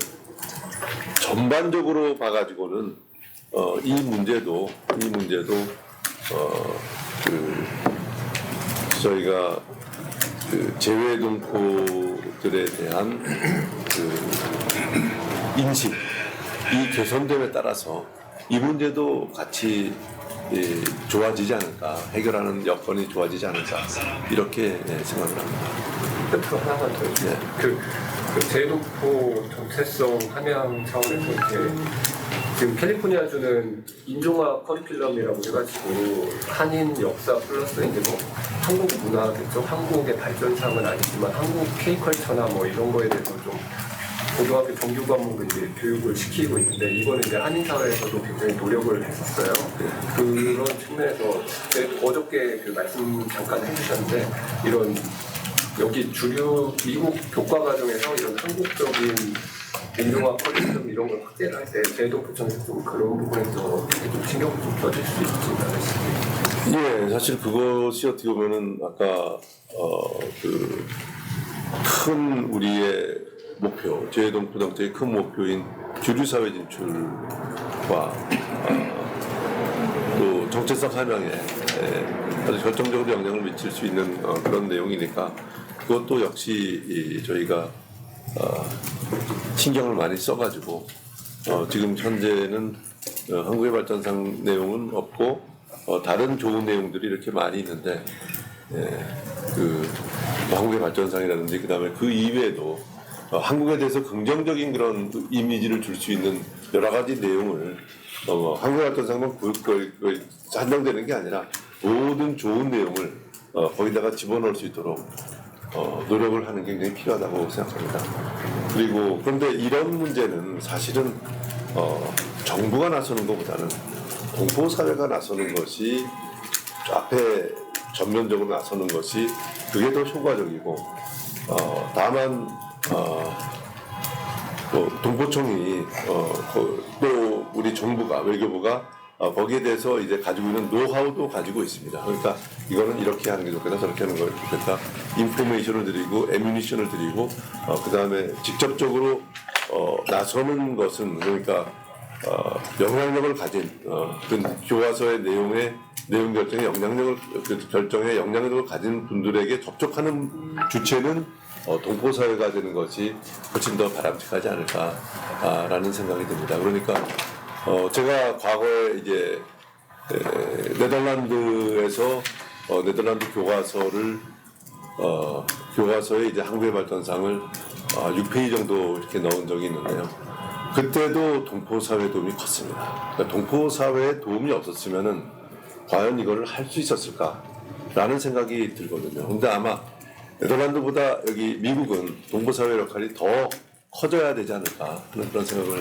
전반적으로 봐가지고는 이 문제도 저희가 그 재외 동포들에 대한 그 인식이 개선됨에 따라서 이 문제도 같이 좋아지지 않을까, 해결하는 여건이 좋아지지 않을까 이렇게 생각을 합니다. 끝으로 하나만 더 있어요. 그 재외동포 정체성 함양 차원에서 이제 지금 캘리포니아주는 인종화 커리큘럼이라고 해가지고 한인 역사 플러스 이제 뭐 한국 문화겠죠. 한국의 발전상은 아니지만 한국 K컬처나 뭐 이런 거에 대해서 좀 고등학교 정규 과목을 이제 교육을 시키고 있는데 이거는 이제 한인 사회에서도 굉장히 노력을 했었어요. 그런 측면에서 어저께 그 말씀 잠깐 해주셨는데 이런 여기 주류 미국 교과 과정에서 이런 한국적인 인종화 커리큘럼 이런 걸 확대를 할 때 재외동포청에서 좀 그런 부분에서 좀 신경을 좀 써줄 수 있을까요? 사실 그것이 어떻게 보면은 아까 그 큰 우리의 목표, 재외동포 정책의 큰 목표인 주류 사회 진출과 또 정체성 함양에 아주 결정적으로 영향을 미칠 수 있는 그런 내용이니까 그것도 역시 저희가 신경을 많이 써가지고 지금 현재는 한국의 발전상 내용은 없고 다른 좋은 내용들이 이렇게 많이 있는데 그 한국의 발전상이라든지 그다음에 그 이외에도 한국에 대해서 긍정적인 그런 이미지를 줄 수 있는 여러 가지 내용을 한국의 발전상만 한정되는 게 아니라 모든 좋은 내용을 거기다가 집어넣을 수 있도록 노력을 하는 게 굉장히 필요하다고 생각합니다. 그리고 그런데 이런 문제는 사실은 정부가 나서는 것보다는 동포사회가 나서는 것이 앞에 전면적으로 나서는 것이 그게 더 효과적이고 다만 동포청이 또 우리 정부가 외교부가 거기에 대해서 이제 가지고 있는 노하우도 가지고 있습니다. 그러니까 이거는 이렇게 하는 게 좋겠다, 저렇게 하는 거 좋겠다. 인포메이션을 드리고, 애뮤니션을 드리고, 그 다음에 직접적으로 나서는 것은 그러니까 영향력을 가진 그 교과서의 내용 결정에 결정에 영향력을 가진 분들에게 접촉하는 주체는 동포사회가 되는 것이 훨씬 더 바람직하지 않을까라는 생각이 듭니다. 그러니까 제가 과거에 이제 네덜란드에서 네덜란드 교과서에 이제 한국의 발전상을 6페이지 정도 이렇게 넣은 적이 있는데요. 그때도 동포사회 도움이 컸습니다. 그러니까 동포사회의 도움이 없었으면은 과연 이거를 할 수 있었을까라는 생각이 들거든요. 근데 아마 네덜란드보다 여기 미국은 동포사회 역할이 더 커져야 되지 않을까 하는 그런 생각을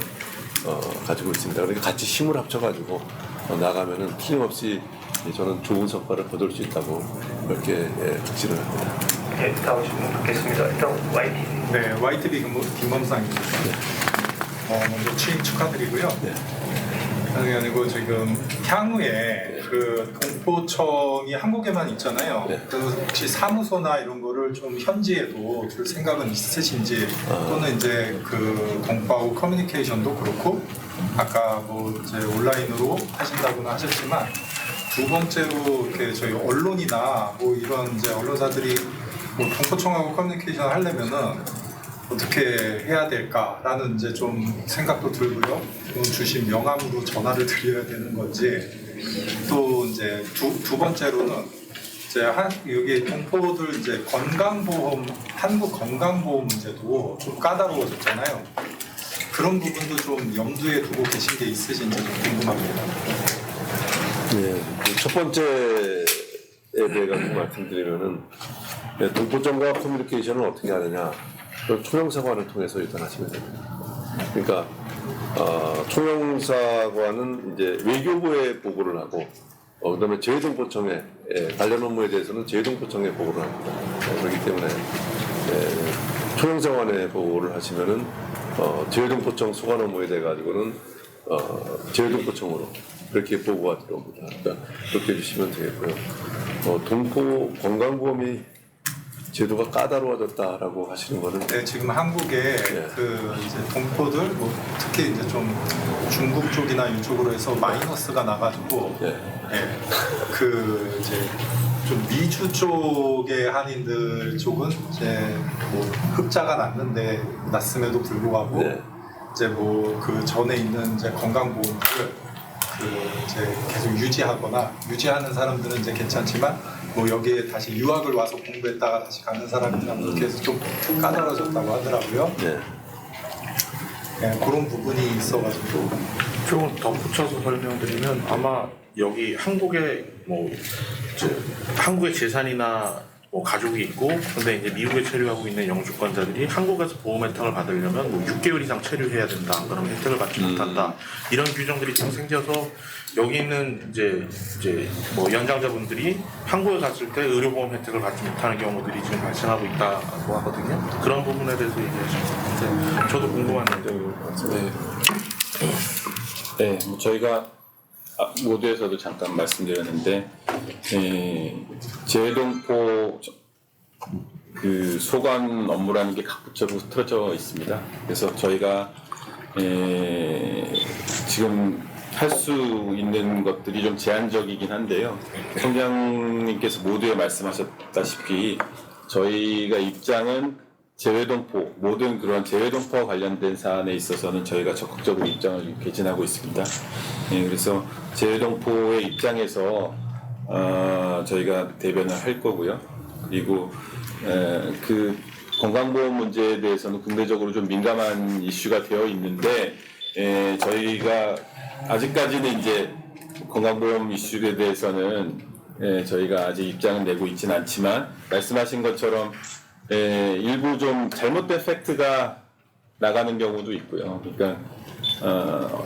가지고 있습니다. 그러니까 같이 힘을 합쳐가지고 나가면은 틀림없이 저는 좋은 성과를 거둘 수 있다고 그렇게 확신을 합니다. 네, 다음 질문 받겠습니다. 일단 YTV. 네, YTV 김범상입니다. 먼저 취임 축하드리고요. 네. 그게 아니고 지금 향후에 그 동포청이 한국에만 있잖아요. 네. 그래서 혹시 사무소나 이런 거를 좀 현지에도 둘 생각은 있으신지 또는 이제 그 동포하고 커뮤니케이션도 그렇고 아까 뭐 이제 온라인으로 하신다고는 하셨지만 두 번째로 이렇게 저희 언론이나 뭐 이런 이제 언론사들이 뭐 동포청하고 커뮤니케이션 하려면은 어떻게 해야 될까라는 이제 좀 생각도 들고요. 주신 명함으로 전화를 드려야 되는 건지 또 이제 두 번째로는 이제 여기 동포들 이제 건강보험 한국 건강보험 문제도 좀 까다로워졌잖아요. 그런 부분도 좀 염두에 두고 계신 게 있으신지 좀 궁금합니다. 네, 첫 번째에 대해 가지고 말씀드리면은 동포청과 커뮤니케이션을 어떻게 하느냐. 총영사관을 통해서 일단 하시면 됩니다. 그러니까 총영사관은 이제 외교부에 보고를 하고 그다음에 재외동포청에 관련 업무에 대해서는 재외동포청에 보고를 합니다. 그렇기 때문에 총영사관에 보고를 하시면은 재외동포청 소관 업무에 대해 가지고는 재외동포청으로 그렇게 보고가 들어옵니다. 그러니까 그렇게 해주시면 되겠고요. 동포 건강보험이 제도가 까다로워졌다라고 하시는 거는 네, 지금 한국에 그 이제 동포들 뭐 특히 이제 좀 중국 쪽이나 이쪽으로 해서 마이너스가 나가지고 그 이제 좀 미주 쪽의 한인들 쪽은 이제 뭐 흑자가 났음에도 불구하고 이제 뭐 그 전에 있는 이제 건강보험들을 그 이제 계속 유지하는 사람들은 이제 괜찮지만 뭐 여기에 다시 유학을 와서 공부했다가 다시 가는 사람이나 그렇게 해서 좀 까다로워졌다고 하더라고요. 네, 그런 부분이 있어가지고 조금 덧붙여서 설명드리면 아마 여기 한국에 뭐 이제 한국의 재산이나 뭐 가족이 있고 근데 이제 미국에 체류하고 있는 영주권자들이 한국에서 보험 혜택을 받으려면 뭐 6개월 이상 체류해야 된다. 그러면 혜택을 받지 못한다. 이런 규정들이 지금 생겨서 여기 있는 이제 뭐 연장자분들이 한국에 갔을 때 의료보험 혜택을 받지 못하는 경우들이 지금 발생하고 있다고 하거든요. 그런 부분에 대해서 얘기하시면 저도 궁금한데. 네, 뭐 저희가 모두에서도 잠깐 말씀드렸는데 재외동포 그 소관 업무라는 게 각 부처로 틀어져 있습니다. 그래서 저희가 지금 할 수 있는 것들이 좀 제한적이긴 한데요. 총장님께서 모두에 말씀하셨다시피 저희가 입장은 재외동포, 모든 그런 재외동포와 관련된 사안에 있어서는 저희가 적극적으로 입장을 개진하고 있습니다. 그래서 재외동포의 입장에서 저희가 대변을 할 거고요. 그리고 그 건강보험 문제에 대해서는 국내적으로 좀 민감한 이슈가 되어 있는데 저희가 아직까지는 이제 건강보험 이슈에 대해서는 저희가 아직 입장을 내고 있지는 않지만 말씀하신 것처럼 일부 좀 잘못된 팩트가 나가는 경우도 있고요. 그러니까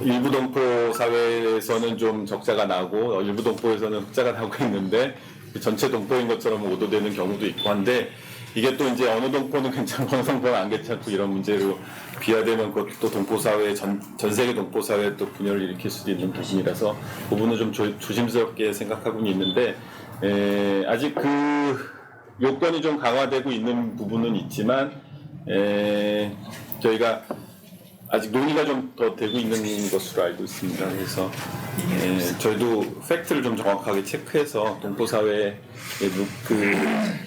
일부 동포 사회에서는 좀 적자가 나고 일부 동포에서는 흑자가 나고 있는데 전체 동포인 것처럼 오도되는 경우도 있고 한데 이게 또 이제 어느 동포는 괜찮고 어느 동포는 안 괜찮고 이런 문제로 비화되면 그것도 동포 사회 전 세계 동포 사회에 또 분열을 일으킬 수도 있는 부분이라서 그 부분은 좀 조심스럽게 생각하고는 있는데 아직 그 요건이 좀 강화되고 있는 부분은 있지만 저희가 아직 논의가 좀 더 되고 있는 것으로 알고 있습니다. 그래서 저희도 팩트를 좀 정확하게 체크해서 동포 사회에 그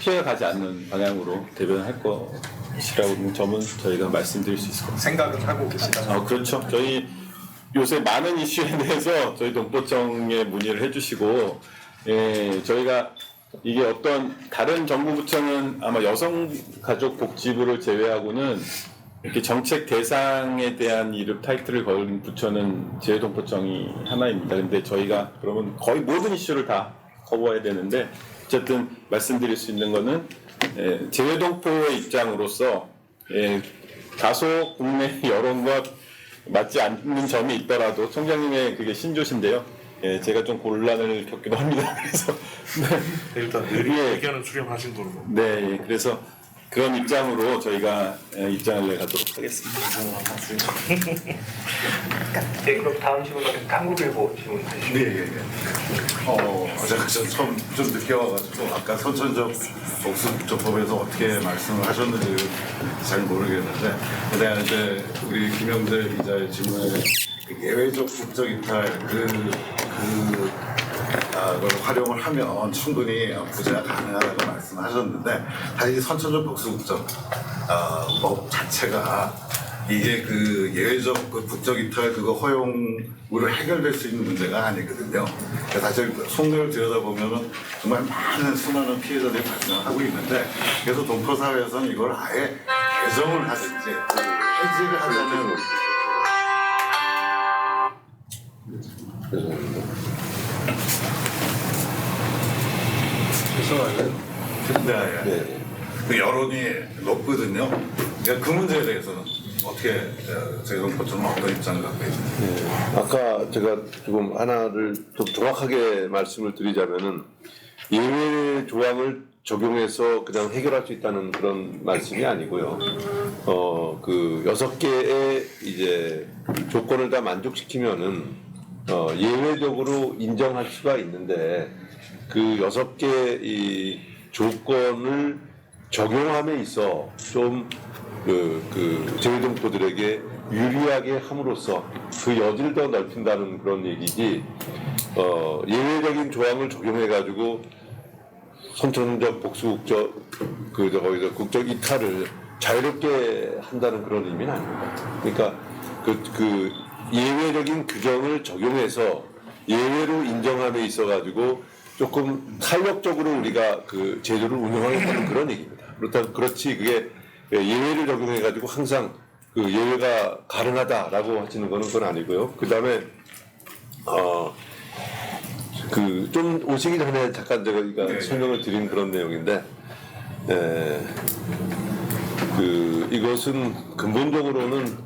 피해가 가지 않는 방향으로 대변할 것이라고 점은 저희가 말씀드릴 수 있을 것 같습니다. 생각은 하고 계시다. 그렇죠. 저희 요새 많은 이슈에 대해서 저희 동포청에 문의를 해주시고 저희가 이게 어떤 다른 정부 부처는 아마 여성가족복지부를 제외하고는 이렇게 정책 대상에 대한 이름 타이틀을 걸 부처는 재외동포청이 하나입니다. 근데 저희가 그러면 거의 모든 이슈를 다 커버해야 되는데 어쨌든 말씀드릴 수 있는 거는 재외동포의 입장으로서 다소 국내 여론과 맞지 않는 점이 있더라도 총장님의 그게 신조신데요. 제가 좀 곤란을 겪기도 합니다. 그래서 일단 의견은 수렴하신 거로. 네, 그래서 그런 입장으로 저희가 입장을 내가도록 하겠습니다. 네, 그럼 다음 질문은 한국일보 질문 주시죠. 네. 제가 처음 좀 늦게 와가지고 아까 선천적 복수법에서 어떻게 말씀을 하셨는지 잘 모르겠는데 그다음에 이제 우리 김영재 기자의 질문에 그 예외적 국적 이탈 그걸 활용을 하면 충분히 구제가 가능하다고 말씀하셨는데 사실 선천적 복수국적 법 자체가 이게 그 예외적 그 국적 이탈 그거 허용으로 해결될 수 있는 문제가 아니거든요. 사실 속내를 들여다보면은 정말 많은 수많은 피해자들이 발생하고 있는데 그래서 동포 사회에서는 이걸 아예 개정을 하든지 해지를 하자는 네. 그 여론이 높거든요. 그러니까 그 문제에 대해서는 어떻게 재외동포청은 어떤 입장을 갖고 있는지. 아까 제가 조금 하나를 좀 정확하게 말씀을 드리자면은 예외 조항을 적용해서 그냥 해결할 수 있다는 그런 말씀이 아니고요. 그 6개의 이제 조건을 다 만족시키면은 예외적으로 인정할 수가 있는데 그 6개 이 조건을 적용함에 있어 좀 그 재외동포들에게 유리하게 함으로써 그 여지를 더 넓힌다는 그런 얘기지 예외적인 조항을 적용해 가지고 선천적 복수국적 거기서 국적 이탈을 자유롭게 한다는 그런 의미는 아닙니다. 그러니까 그 예외적인 규정을 적용해서 예외로 인정함에 있어 가지고 조금 탄력적으로 우리가 그 제도를 운영하겠다는 그런 얘기입니다. 그렇지 그게 예외를 적용해 가지고 항상 그 예외가 가능하다라고 하시는 거는 그건 아니고요. 그 다음에 그 좀 오시기 전에 잠깐 제가 설명을 드린 그런 내용인데 그 이것은 근본적으로는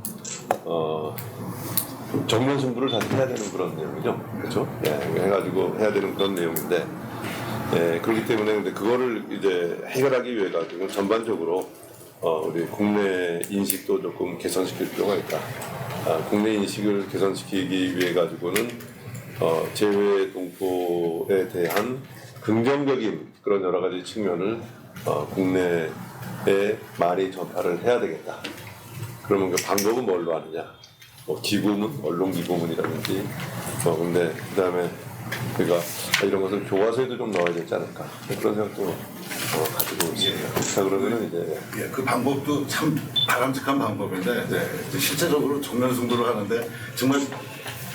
정면 승부를 다시 해야 되는 그런 내용이죠. 그렇죠? 해가지고 해야 되는 그런 내용인데 그렇기 때문에 근데 그거를 이제 해결하기 위해 가지고 전반적으로 우리 국내 인식도 조금 개선시킬 필요가 있다. 국내 인식을 개선시키기 위해 가지고는 재외동포에 대한 긍정적인 그런 여러 가지 측면을 국내에 많이 전파를 해야 되겠다. 그러면 그 방법은 뭘로 하느냐? 뭐 기부문, 언론 기부문이라든지 근데 그다음에 우리가 이런 것을 교과서에도 좀 넣어야 되지 않을까 그런 생각도 가지고 있습니다. 자 그러면은 이제 그 방법도 참 바람직한 방법인데 이제 실제적으로 정면 승부를 하는데 정말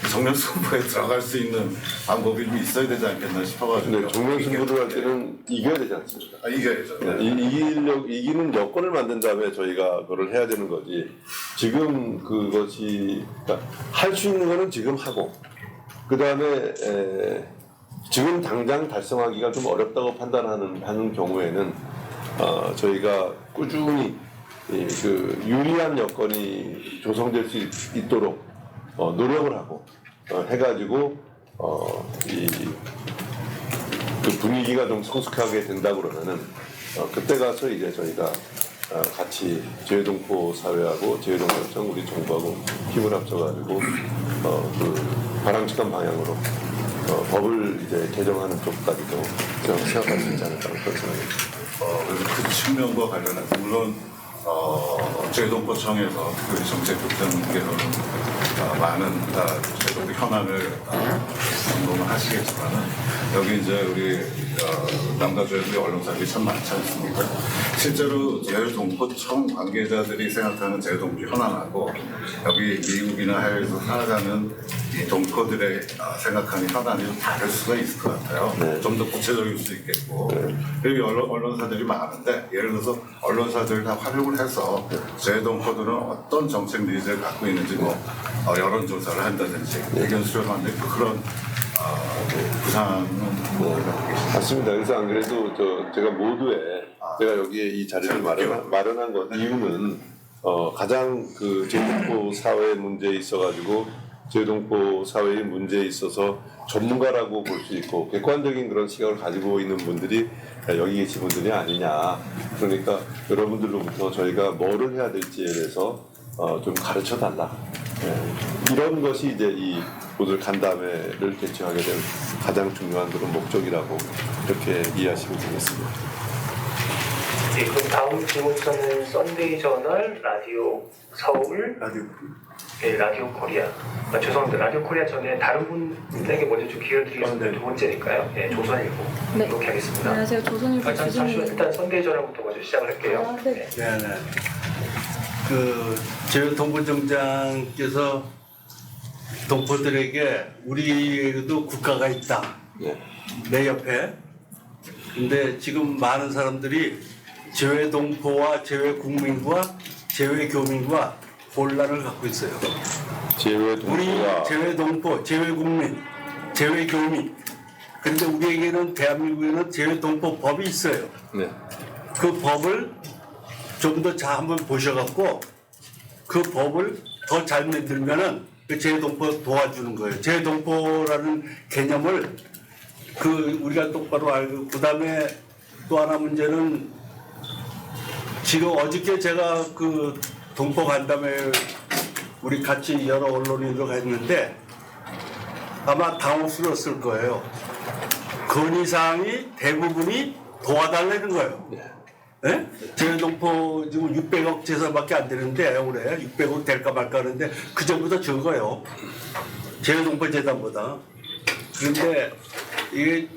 정면 승부에 들어갈 수 있는 방법이 좀 있어야 되지 않겠나 싶어가지고. 정면 승부를 할 때는 이겨야 되지 않습니까? 이겨야죠. 이기는 여건을 만든 다음에 저희가 그걸 해야 되는 거지. 지금 그것이 할 수 있는 거는 지금 하고 그 다음에 지금 당장 달성하기가 좀 어렵다고 하는 경우에는 저희가 꾸준히 그 유리한 여건이 조성될 수 있도록 노력을 하고 해가지고 그 분위기가 좀 성숙하게 된다 그러면은 그때 가서 이제 저희가 같이 재외동포 사회하고 재외동포청 우리 정부하고 힘을 합쳐가지고 그 바람직한 방향으로 법을 이제 개정하는 쪽까지도 생각할 수 있지 않을까 그런 생각입니다. 그래서 그 측면과 관련해서 물론 재외동포청에서 그 정책국장님께서는 많은 재외동포 현안을 공동을 하시겠지만은 여기 이제 우리 남가주에서 언론사들이 참 많지 않습니까? 실제로 재외동포청 관계자들이 생각하는 재외동포 현안하고 여기 미국이나 해외에서 살아가는 이 동포들의 생각하는 현안이 좀 다를 수가 있을 것 같아요. 좀 더 구체적일 수 있겠고 여기 언론사들이 많은데 예를 들어서 언론사들을 다 활용을 해서 재외동포들은 어떤 정책 니즈를 갖고 있는지 여론조사를 한다든지 의견 수렴을 하는데 그런 부상은 맞습니다. 그래서 안 그래도 제가 모두에 제가 여기에 이 자리를 마련한 것 이유는 가장 그 재외동포 사회 문제에 있어가지고 재외동포 사회의 문제에 있어서 전문가라고 볼 수 있고 객관적인 그런 시각을 가지고 있는 분들이 여기 계신 분들이 아니냐. 그러니까 여러분들로부터 저희가 뭐를 해야 될지에 대해서 좀 가르쳐 달라. 이런 것이 이제 이 오늘 간담회를 개최하게 된 가장 중요한 그런 목적이라고 이렇게 이해하시면 되겠습니다. 네, 그럼 다음 질문서는 썬데이 저널, 라디오 서울, 라디오 코리아. 죄송합니다. 라디오 코리아 전에 다른 분에게 먼저 좀 기회를 드리겠습니다. 두 번째니까요. 네, 조선일보. 네. 이렇게 하겠습니다. 안녕하세요. 조선일보 잠시만 일단 썬데이 저널부터 먼저 시작을 할게요. 네. 그 재외동포청장께서 동포들에게 우리에게도 국가가 있다. 내 옆에. 근데 지금 많은 사람들이 재외동포와 재외국민과 재외교민과 혼란을 갖고 있어요. 우리 재외동포, 재외국민, 재외교민. 그런데 우리에게는 대한민국에는 재외동포 법이 있어요. 그 법을 좀 더 잘 한번 보셔갖고 그 법을 더 잘 만들면은 그 재외동포 도와주는 거예요. 재외동포라는 개념을 우리가 똑바로 알고 그다음에 또 하나 문제는 지금 어저께 제가 그 동포 간담회 우리 같이 여러 언론인들 갔는데 아마 당혹스러웠을 거예요. 건의사항이 대부분이 도와달라는 거예요. 네? 재외동포 지금 600억 재산밖에 안 되는데 올해 600억 될까 말까 하는데 그 전보다 적어요. 재외동포 재단보다. 그런데 이게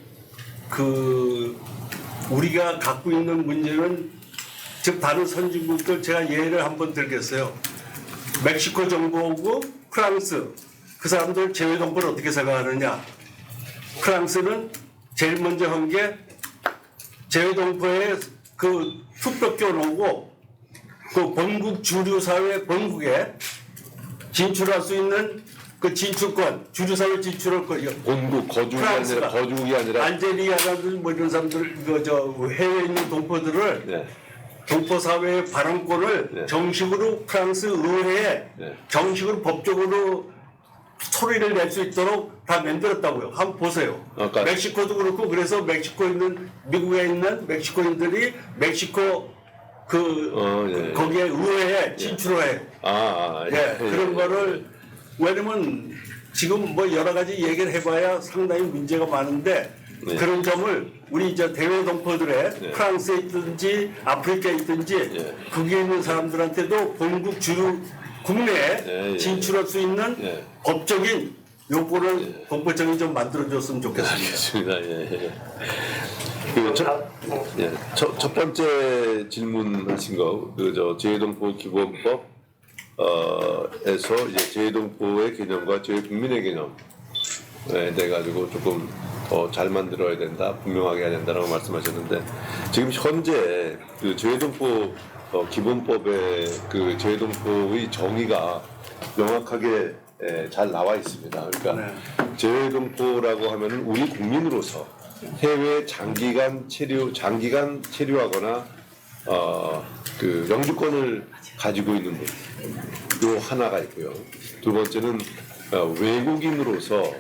우리가 갖고 있는 문제는 지금 다른 선진국들 제가 예를 한번 들겠어요. 멕시코 정부하고 프랑스 그 사람들 재외동포를 어떻게 생각하느냐. 프랑스는 제일 먼저 한 게 재외동포의 그 투표권 오고 그 본국 주류사회 본국에 진출할 수 있는 그 진출권 주류사회 진출할 거 본국 거주국이 아니라 알제리아라든지 뭐 이런 사람들 해외에 있는 동포들을 동포 사회의 발언권을 정식으로 프랑스 의회에 정식으로 법적으로 소리를 낼 수 있도록 다 만들었다고요. 한번 보세요. 멕시코도 그렇고 그래서 멕시코에 있는 미국에 있는 멕시코인들이 멕시코 거기에 의회에 진출을 해요. 그런 거를 왜냐면 지금 뭐 여러 가지 얘기를 해봐야 상당히 문제가 많은데 그런 점을 우리 이제 대외동포들의 프랑스에 있든지 아프리카에 있든지 거기에 있는 사람들한테도 본국 주류 국내에 진출할 수 있는 법적인 요건을 동포청이 좀 만들어줬으면 좋겠습니다. 알겠습니다. 첫 번째 질문하신 거, 재외동포 기본법 에서 이제 재외동포의 개념과 재외국민의 개념에 대해 가지고 조금 더 잘 만들어야 된다, 분명하게 해야 된다라고 말씀하셨는데, 지금 현재 그 재외동포 기본법의 그 재외동포의 정의가 명확하게 잘 나와 있습니다. 그러니까 재외동포라고 하면은 우리 국민으로서 해외 장기간 체류하거나 그 영주권을 가지고 있는 분, 요 하나가 있고요. 두 번째는 외국인으로서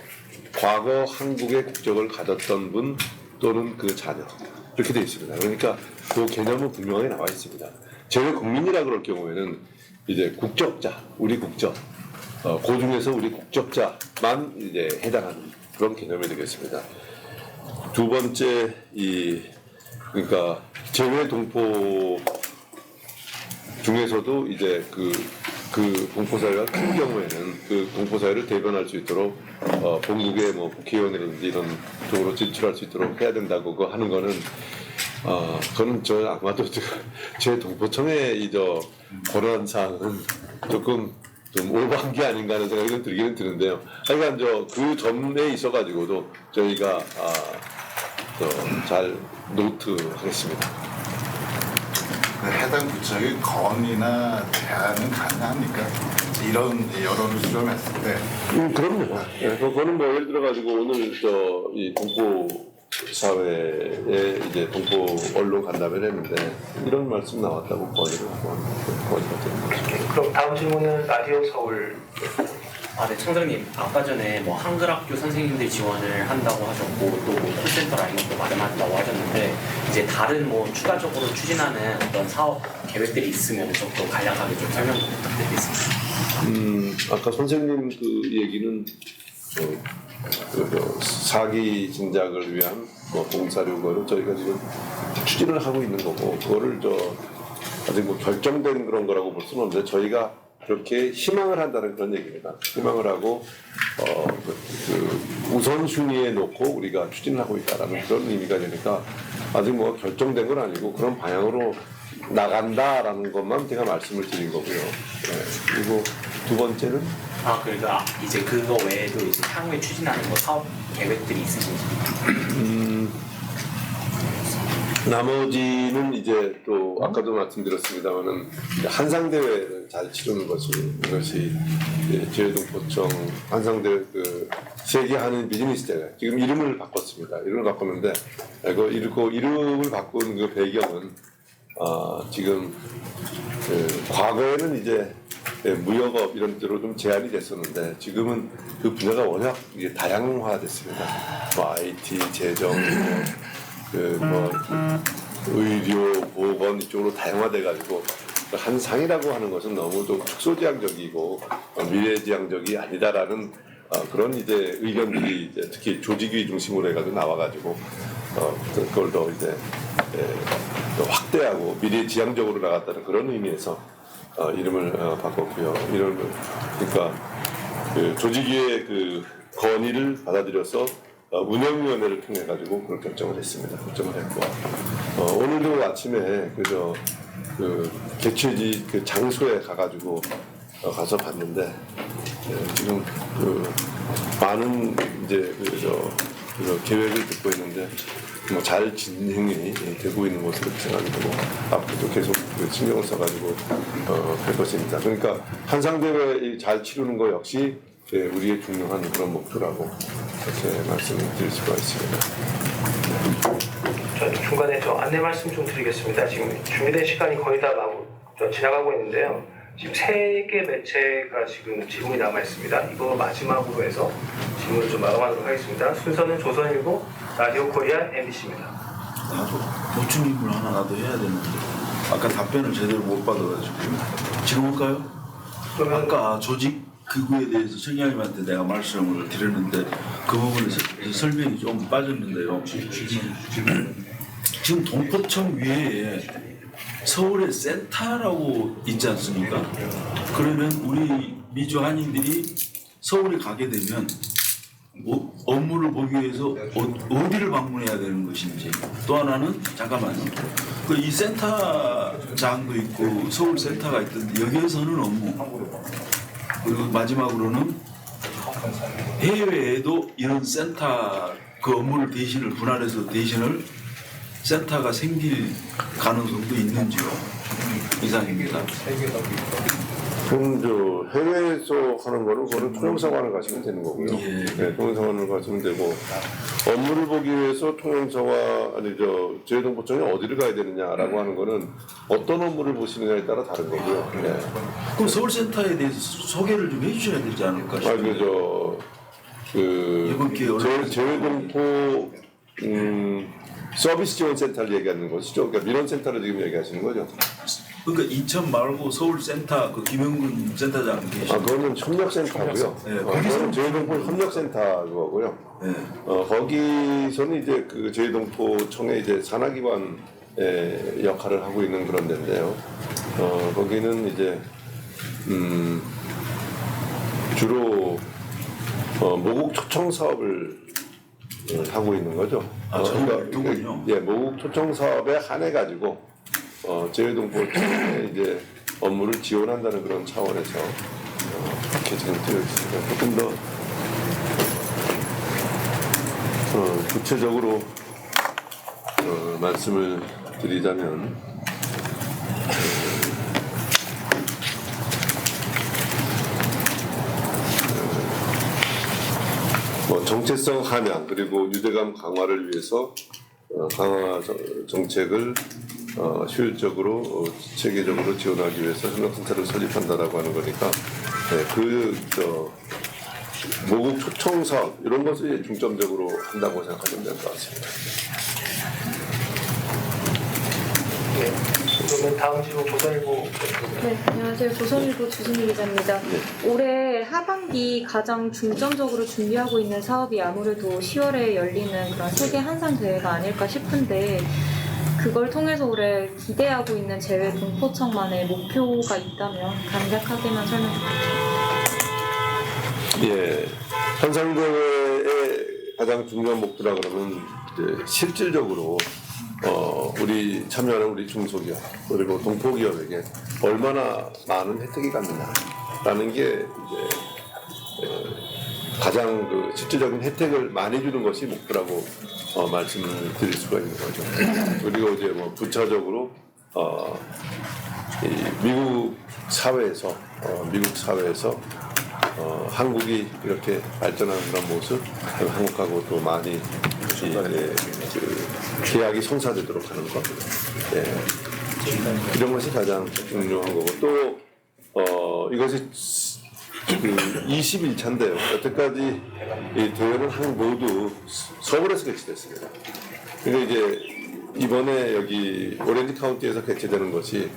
과거 한국의 국적을 가졌던 분 또는 그 자녀, 이렇게 되어 있습니다. 그러니까 그 개념은 분명하게 나와 있습니다. 재외 국민이라 그럴 경우에는 이제 국적자, 우리 국적, 그 중에서 우리 국적자만 이제 해당하는 그런 개념이 되겠습니다. 두 번째, 그러니까 재외 동포 중에서도 이제 그 동포 사회가 큰 경우에는 그 동포 사회를 대변할 수 있도록 본국의 뭐 국회의원이라든지 이런 쪽으로 진출할 수 있도록 해야 된다고 그거 하는 거는 저는 아마도 제 동포청의 권한 사항은 조금 좀 오버한 게 아닌가 하는 생각이 좀 들기는 드는데요. 하여간 그 점에 있어가지고도 저희가 잘 노트하겠습니다. 해당 부처의 건의나 제안은 가능합니까? 이런 여론을 수렴했을 때. 그럼요. 그거는 뭐 예를 들어가지고 오늘 이 동포 사회에 이제 동포 언론 간담회를 했는데 이런 말씀 나왔다고 건의를 하고 그럼 다음 질문은 라디오 서울. 네, 청장님, 아까 전에 뭐 한글학교 선생님들 지원을 한다고 하셨고 또 뭐 콜센터 라인업도 마련한다고 하셨는데 이제 다른 뭐 추가적으로 추진하는 어떤 사업 계획들이 있으면 좀 더 간략하게 좀 설명 부탁드리겠습니다. 아까 선생님 그 얘기는 사기 진작을 위한 봉사료를 저희가 지금 추진을 하고 있는 거고, 그거를 아직 뭐 결정된 그런 거라고 볼 수는 없는데 저희가 그렇게 희망을 한다는 그런 얘기입니다. 희망을 하고 우선순위에 놓고 우리가 추진하고 있다라는 그런 의미가 되니까 아직 뭐 결정된 건 아니고 그런 방향으로 나간다라는 것만 제가 말씀을 드린 거고요. 그리고 두 번째는 그러니까 이제 그거 외에도 이제 향후에 추진하는 뭐 사업 계획들이 있으신지. 나머지는 이제 또 아까도 말씀드렸습니다만은 한상대회를 잘 치르는 이것이 재외동포청 한상대회 그 세계 한인 비즈니스 대회, 지금 이름을 바꿨습니다. 이름을 바꿨는데 이름을 바꾼 그 배경은 지금 과거에는 이제 무역업 이런 데로 좀 제한이 됐었는데 지금은 그 분야가 워낙 다양화됐습니다. 뭐 IT, 재정, 의료, 보건 이쪽으로 다양화돼가지고 한상이라고 하는 것은 너무도 축소지향적이고 미래지향적이 아니다라는 그런 이제 의견들이 이제 특히 조직위 중심으로 해가지고 나와가지고 그걸 더 이제 더 확대하고 미래지향적으로 나갔다는 그런 의미에서 이름을 바꿨고요. 그러니까 그 조직위의 그 건의를 받아들여서 운영위원회를 통해 가지고 그런 결정을 했습니다. 결정을 했고 오늘도 아침에 그 개최지 그 장소에 가가지고 가서 봤는데 지금 많은 이제 계획을 듣고 있는데 잘 진행이 되고 있는 것으로 생각이 되고 앞으로도 계속 신경을 써가지고 할 것입니다. 그러니까 한상대회 잘 치르는 거 역시 우리의 중요한 그런 목표라고 이렇게 말씀을 드릴 수가 있습니다. 저 중간에 안내 말씀 좀 드리겠습니다. 지금 준비된 시간이 거의 다 지나가고 있는데요. 지금 3개 매체가 지금 질문이 남아 있습니다. 이거 마지막으로 해서 질문을 좀 마감하도록 하겠습니다. 순서는 조선일보, 라디오 코리아, MBC입니다. 나도 보충 질문 하나 나도 해야 되는데 아까 답변을 제대로 못 받아가지고 지금 할까요? 아까 조직 그거에 대해서 청장님한테 내가 말씀을 드렸는데 그 부분에서 설명이 좀 빠졌는데요. 지금 동포청 위에 서울에 센터라고 있지 않습니까? 그러면 우리 미주 한인들이 서울에 가게 되면 업무를 보기 위해서 어디를 방문해야 되는 것인지, 또 하나는 잠깐만요. 이 센터장도 있고 서울 센터가 있던데 여기에서는 업무, 그리고 마지막으로는 해외에도 이런 센터 그 업무를 대신을 분할해서 대신을 센터가 생길 가능성도 있는지요? 이상입니다. 그럼 저 해외에서 하는 거는 그거는 통영사관을 가시면 되는 거고요. 네, 통영사관을 가시면 되고 업무를 보기 위해서 통영사와 아니 저 제회동포청이 어디를 가야 되느냐라고 하는 거는 어떤 업무를 보시느냐에 따라 다른 거고요. 네. 그럼 서울센터에 대해서 소개를 좀 해주셔야 되지 않을까 싶어요. 이번 기회에 제회동포 서비스 지원 센터를 얘기하는 것이죠. 그러니까 민원센터를 지금 얘기하시는 거죠. 그러니까 인천 말고 서울센터 그 김영근 센터장 계시죠? 그거는 협력센터고요. 네, 거기서는 제회동포 협력센터고요. 네. 거기서는 이제 그 제회동포청의 이제 산하기관 역할을 하고 있는 그런 데인데요. 거기는 이제 주로 모국 초청 사업을 하고 있는 거죠. 그러니까 모국 초청 사업에 한해 가지고 제회동포청에 이제 업무를 지원한다는 그런 차원에서 이렇게 지금 되어 있습니다. 조금 더 구체적으로 말씀을 드리자면 정체성 함양 그리고 유대감 강화를 위해서 강화 정책을 효율적으로 체계적으로 지원하기 위해서 협력센터를 설립한다라고 하는 거니까 모국 초청 사업 이런 것을 중점적으로 한다고 생각하면 될 것 같습니다. 네, 그러면 다음 질문 조선일보. 네, 안녕하세요. 조선일보 주진희 기자입니다. 올해 하반기 가장 중점적으로 준비하고 있는 사업이 아무래도 10월에 열리는 그런 세계 한상 대회가 아닐까 싶은데 그걸 통해서 올해 기대하고 있는 제회동포청만의 목표가 있다면 간략하게만 설명 부탁드립니다. 한상대회의 가장 중요한 목표라 그러면 이제 실질적으로 우리 참여하는 우리 중소기업 그리고 동포기업에게 얼마나 많은 혜택이 갔느냐라는 게 이제 가장 그 실질적인 혜택을 많이 주는 것이 목표라고 말씀을 드릴 수가 있는 거죠. 그리고 이제 뭐 부차적으로 이 미국 사회에서 한국이 이렇게 발전하는 그런 모습, 한국하고 또 많이 계약이 성사되도록 하는 것, 이런 것이 가장 중요한 거고 또 이것이 그 21차인데요. 여태까지 이 대회는 모두 서울에서 개최됐습니다. 근데 이제 이번에 여기 오렌지 카운티에서 개최되는 것이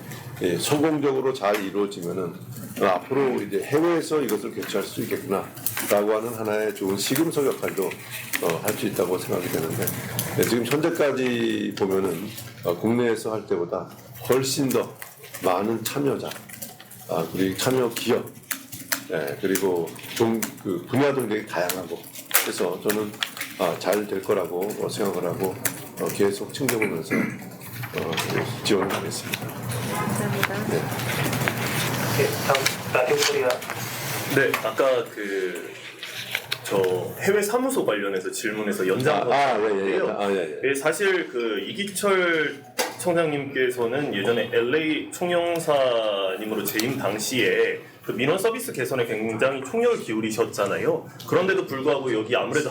성공적으로 잘 이루어지면은 앞으로 이제 해외에서 이것을 개최할 수 있겠구나라고 하는 하나의 좋은 시금석 역할도 할 수 있다고 생각이 되는데 지금 현재까지 보면은 국내에서 할 때보다 훨씬 더 많은 참여자 그리고 참여 기업 그리고 그 분야도 굉장히 다양하고 그래서 저는 잘 될 거라고 생각을 하고 계속 챙겨보면서 지원을 하겠습니다. 감사합니다. 네, 다음 라디오 코리아. 네, 아까 저 해외 사무소 관련해서 질문해서 연장한데요. 사실 그 이기철 청장님께서는 예전에 LA 총영사님으로 재임 당시에 그 민원 서비스 개선에 굉장히 총력을 기울이셨잖아요. 그런데도 불구하고 여기 아무래도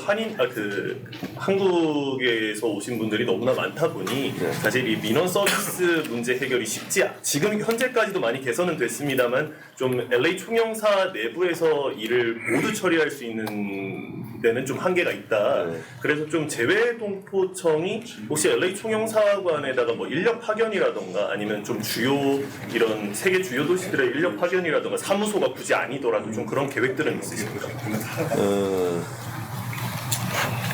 한국에서 오신 분들이 너무나 많다 보니 사실 이 민원 서비스 문제 해결이 지금 현재까지도 많이 개선은 됐습니다만 좀 LA 총영사 내부에서 일을 모두 처리할 수 있는 데는 좀 한계가 있다. 그래서 좀 제회동포청이 혹시 LA 총영사관에다가 뭐 인력 파견이라던가 아니면 좀 이런 세계 주요 도시들의 인력 파견이라던가 사무소가 굳이 아니더라도 좀 그런 계획들은 있으십니까?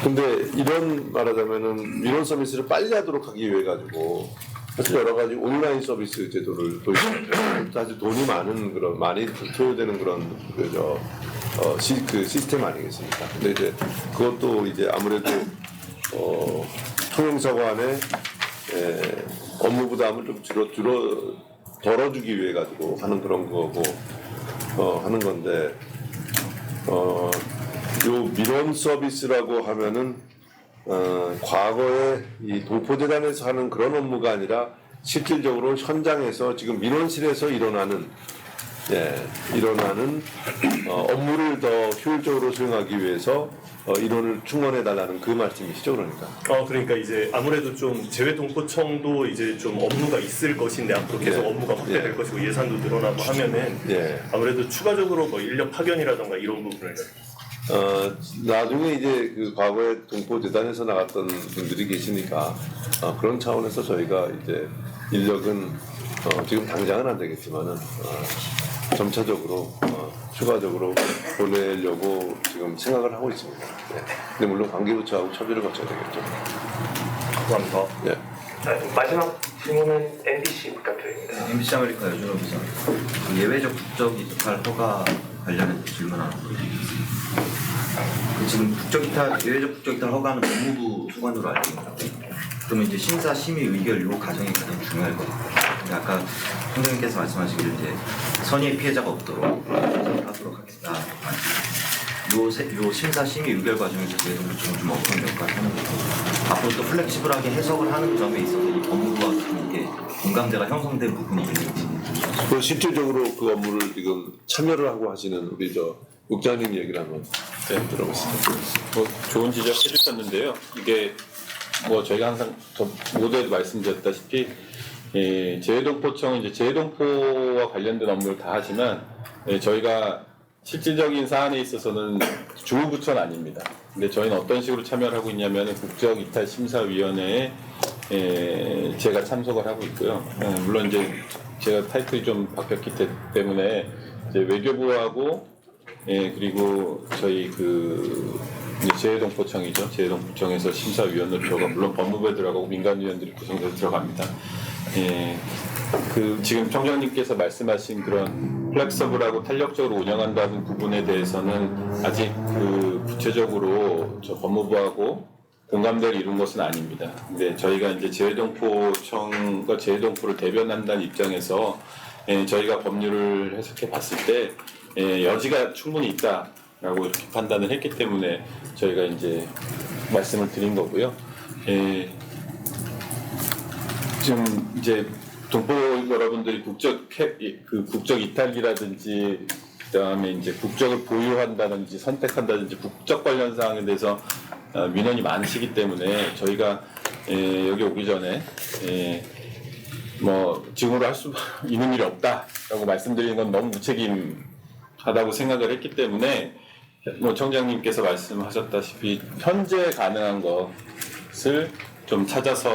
근데 이런 말하자면은 민원 서비스를 빨리 하도록 하기 위해 가지고 사실 여러 가지 온라인 서비스 제도를 도입하죠. 사실 돈이 많은 그런 많이 소요되는 그런 그 시스템 아니겠습니까? 근데 이제 그것도 이제 아무래도 통영사관의 업무 부담을 좀 덜어주기 위해 가지고 하는 그런 거고 하는 건데 요 민원 서비스라고 하면은 과거에 이 동포재단에서 하는 그런 업무가 아니라 실질적으로 현장에서 지금 민원실에서 일어나는 업무를 더 효율적으로 수행하기 위해서 인원을 충원해 달라는 그 말씀이시죠, 그러니까. 그러니까 이제 아무래도 좀 재외동포청도 이제 좀 업무가 있을 것인데 앞으로 계속 업무가 확대될 것이고 예산도 늘어나고 하면은 아무래도 추가적으로 뭐 인력 파견이라던가 이런 부분을 나중에 이제 그 과거에 동포재단에서 나갔던 분들이 계시니까 그런 차원에서 저희가 이제 인력은 지금 당장은 안 되겠지만은 점차적으로 추가적으로 보내려고 지금 생각을 하고 있습니다. 근데 물론 관계부처하고 협의를 거쳐야 되겠죠. 감사합니다. 자, 마지막 질문은 MBC 부탁드립니다. MBC 아메리카 여준호 기자. 예외적 국적 이탈 허가 관련해서 질문하는 거예요. 지금 예외적 국적 이탈 허가는 법무부 소관으로 알고 있는데, 그러면 이제 심사 심의 의결 요 과정이 가장 중요할 것 같아요. 근데 아까 선생님께서 말씀하시기를 이제 선의의 피해자가 없도록 하도록 하겠다. 요 심사 심의 의결 과정에서 재외동포청은 좀 어떤 역할을 하는 거고, 앞으로 또 플렉시블하게 해석을 하는 점에 있어서 이 법무부와 이게 공감대가 형성된 부분이 있는지. 그 실질적으로 그 업무를 지금 참여를 하고 하시는 우리 국장님 얘기를 한번 들어보겠습니다. 좋은 지적 해주셨는데요. 이게 저희가 항상 모두에도 말씀드렸다시피 재외동포청은 이제 재외동포와 관련된 업무를 다 하지만 저희가 실질적인 사안에 있어서는 주무부처는 아닙니다. 근데 저희는 어떤 식으로 참여를 하고 있냐면 국적이탈심사위원회에 제가 참석을 하고 있고요. 물론 이제 제가 타이틀이 좀 바뀌었기 때문에 이제 외교부하고 그리고 저희 재외동포청이죠. 재외동포청에서 심사위원으로 들어가 물론 법무부에 들어가고 민간위원들이 구성돼서 들어갑니다. 지금 청장님께서 말씀하신 그런 플렉서블하고 탄력적으로 운영한다는 부분에 대해서는 아직 구체적으로 법무부하고 공감대를 이룬 것은 아닙니다. 근데 저희가 이제 재외동포청과 재외동포를 대변한다는 입장에서 저희가 법률을 해석해 봤을 때 여지가 충분히 있다라고 이렇게 판단을 했기 때문에 저희가 이제 말씀을 드린 거고요. 지금 이제 동포 여러분들이 국적 이탈이라든지 그다음에 이제 국적을 보유한다든지 선택한다든지 국적 관련 사항에 대해서 민원이 많으시기 때문에 저희가 여기 오기 전에 지금으로 할 수 있는 일이 없다라고 말씀드리는 건 너무 무책임하다고 생각을 했기 때문에 청장님께서 말씀하셨다시피 현재 가능한 것을 좀 찾아서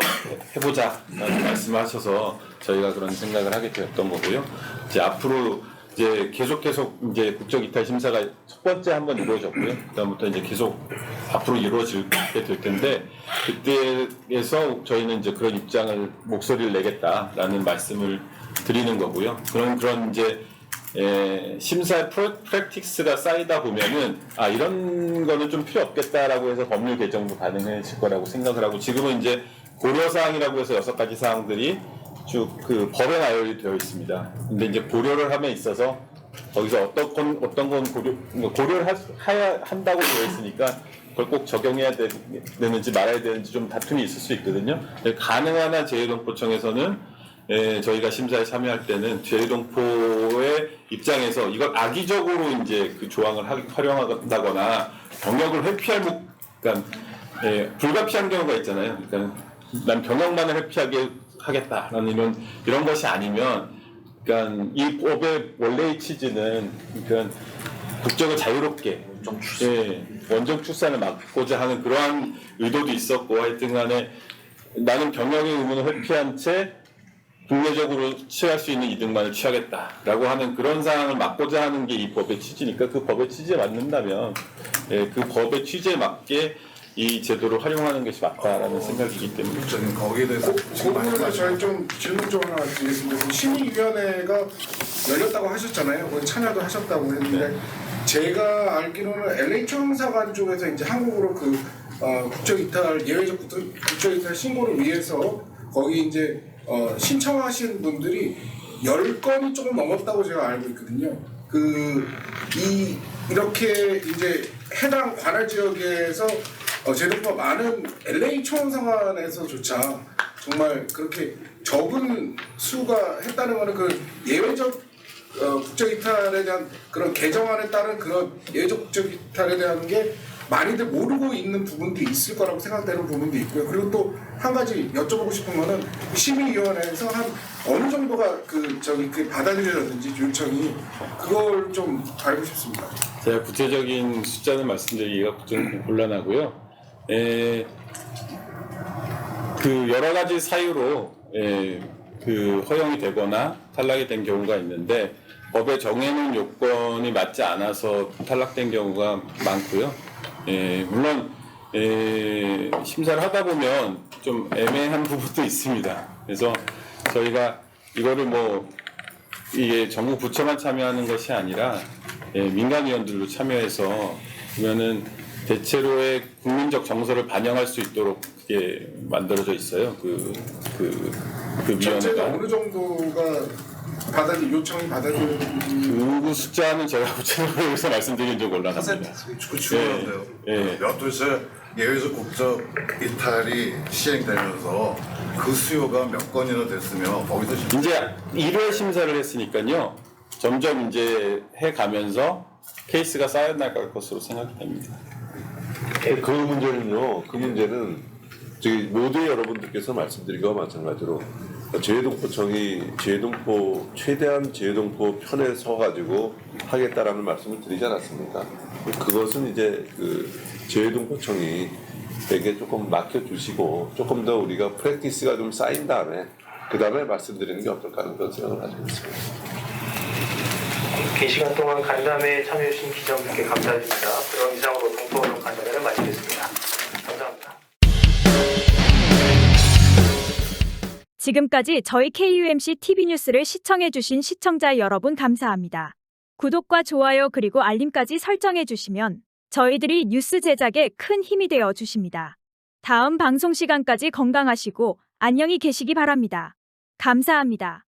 해보자라는 말씀하셔서 저희가 그런 생각을 하게 되었던 거고요. 이제 앞으로 이제 계속 이제 국적 이탈 심사가 첫 번째 한번 이루어졌고요. 그다음부터 이제 계속 앞으로 이루어지게 될 텐데 그때에서 저희는 이제 그런 목소리를 내겠다라는 말씀을 드리는 거고요. 그런 이제 심사의 프랙티스가 쌓이다 보면은 이런 거는 좀 필요 없겠다라고 해서 법률 개정도 가능해질 거라고 생각을 하고 지금은 이제 고려 사항이라고 해서 6가지 사항들이 쭉 그 법에 나열이 되어 있습니다. 근데 이제 고려를 함에 있어서 거기서 어떤 건 고려를 해야 한다고 되어 있으니까 그걸 꼭 적용해야 되는지 말아야 되는지 좀 다툼이 있을 수 있거든요. 가능한 한 재외동포청에서는 저희가 심사에 참여할 때는 재외동포의 입장에서 이걸 악의적으로 이제 그 조항을 활용한다거나 병역을 회피할 그러니까 불가피한 경우가 있잖아요. 그러니까 난 병역만을 회피하게 하겠다라는 이런 것이 아니면, 그러니까 이 법의 원래의 취지는 그러니까 국적을 자유롭게 원정 출산을 막고자 하는 그러한 의도도 있었고 하여튼간에 나는 병역의 의무는 회피한 채 국내적으로 취할 수 있는 이득만을 취하겠다라고 하는 그런 상황을 막고자 하는 게 이 법의 취지니까 그 법의 취지에 맞는다면 그 법의 취지에 맞게 이 제도를 활용하는 것이 맞다라는 생각이기 때문에 저는 거기에 대해서 그 부분에 저희 좀 질문 좀 하나 드리겠습니다. 심의위원회가 열렸다고 하셨잖아요. 거기 참여도 하셨다고 했는데 제가 알기로는 LA 총영사관 쪽에서 이제 한국으로 그 국적이탈 예외적 국적이탈 신고를 위해서 거기 이제 신청하신 분들이 10건이 조금 넘었다고 제가 알고 있거든요. 이렇게 이제 해당 관할 지역에서 제도가 많은 LA 총영사관에서조차 정말 그렇게 적은 수가 했다는 것은 그 예외적 국적이탈에 대한 그런 개정안에 따른 그런 예외적 국적이탈에 대한 게 많이들 모르고 있는 부분도 있을 거라고 생각되는 부분도 있고요. 그리고 또 한 가지 여쭤보고 싶은 거는 심의위원회에서 한 어느 정도가 그 받아들여졌는지 요청이 그걸 좀 알고 싶습니다. 제가 구체적인 숫자는 말씀드리기가 좀 곤란하고요. 그 여러 가지 사유로 그 허용이 되거나 탈락이 된 경우가 있는데 법에 정해놓은 요건이 맞지 않아서 탈락된 경우가 많고요. 물론 심사를 하다 보면 좀 애매한 부분도 있습니다. 그래서 저희가 이거를 이게 전국 부처만 참여하는 것이 아니라 민간위원들도 참여해서 그러면은 대체로의 국민적 정서를 반영할 수 있도록 그게 만들어져 있어요. 그 위원회가. 어느 정도가 요청이 받아들여졌는지 그 숫자는 제가 구체적으로 여기서 말씀드리긴 좀 곤란합니다. 그 중요한데요. 몇 도시에 예외적 국적 이탈이 시행되면서 그 수요가 몇 건이나 됐으면 거기서 이제 1회 심사를 했으니까요. 점점 이제 해 가면서 케이스가 쌓여나갈 것으로 생각이 됩니다. 그 문제는 저기 모두의 여러분들께서 말씀드린 거와 마찬가지로 재외동포청이 최대한 재외동포 편에 서가지고 하겠다라는 말씀을 드리지 않았습니까? 그것은 이제 그 재외동포청이 에게 조금 맡겨주시고 조금 더 우리가 프랙티스가 좀 쌓인 다음에 그 다음에 말씀드리는 게 어떨까 하는 그런 생각을 가지고 있습니다. 긴 시간 동안 간담회에 참여해주신 기자분들께 감사드립니다. 그럼 이상으로 동포언론 간담회를 마치겠습니다. 감사합니다. 지금까지 저희 KUMC TV뉴스를 시청해주신 시청자 여러분 감사합니다. 구독과 좋아요 그리고 알림까지 설정해주시면 저희들이 뉴스 제작에 큰 힘이 되어 주십니다. 다음 방송 시간까지 건강하시고 안녕히 계시기 바랍니다. 감사합니다.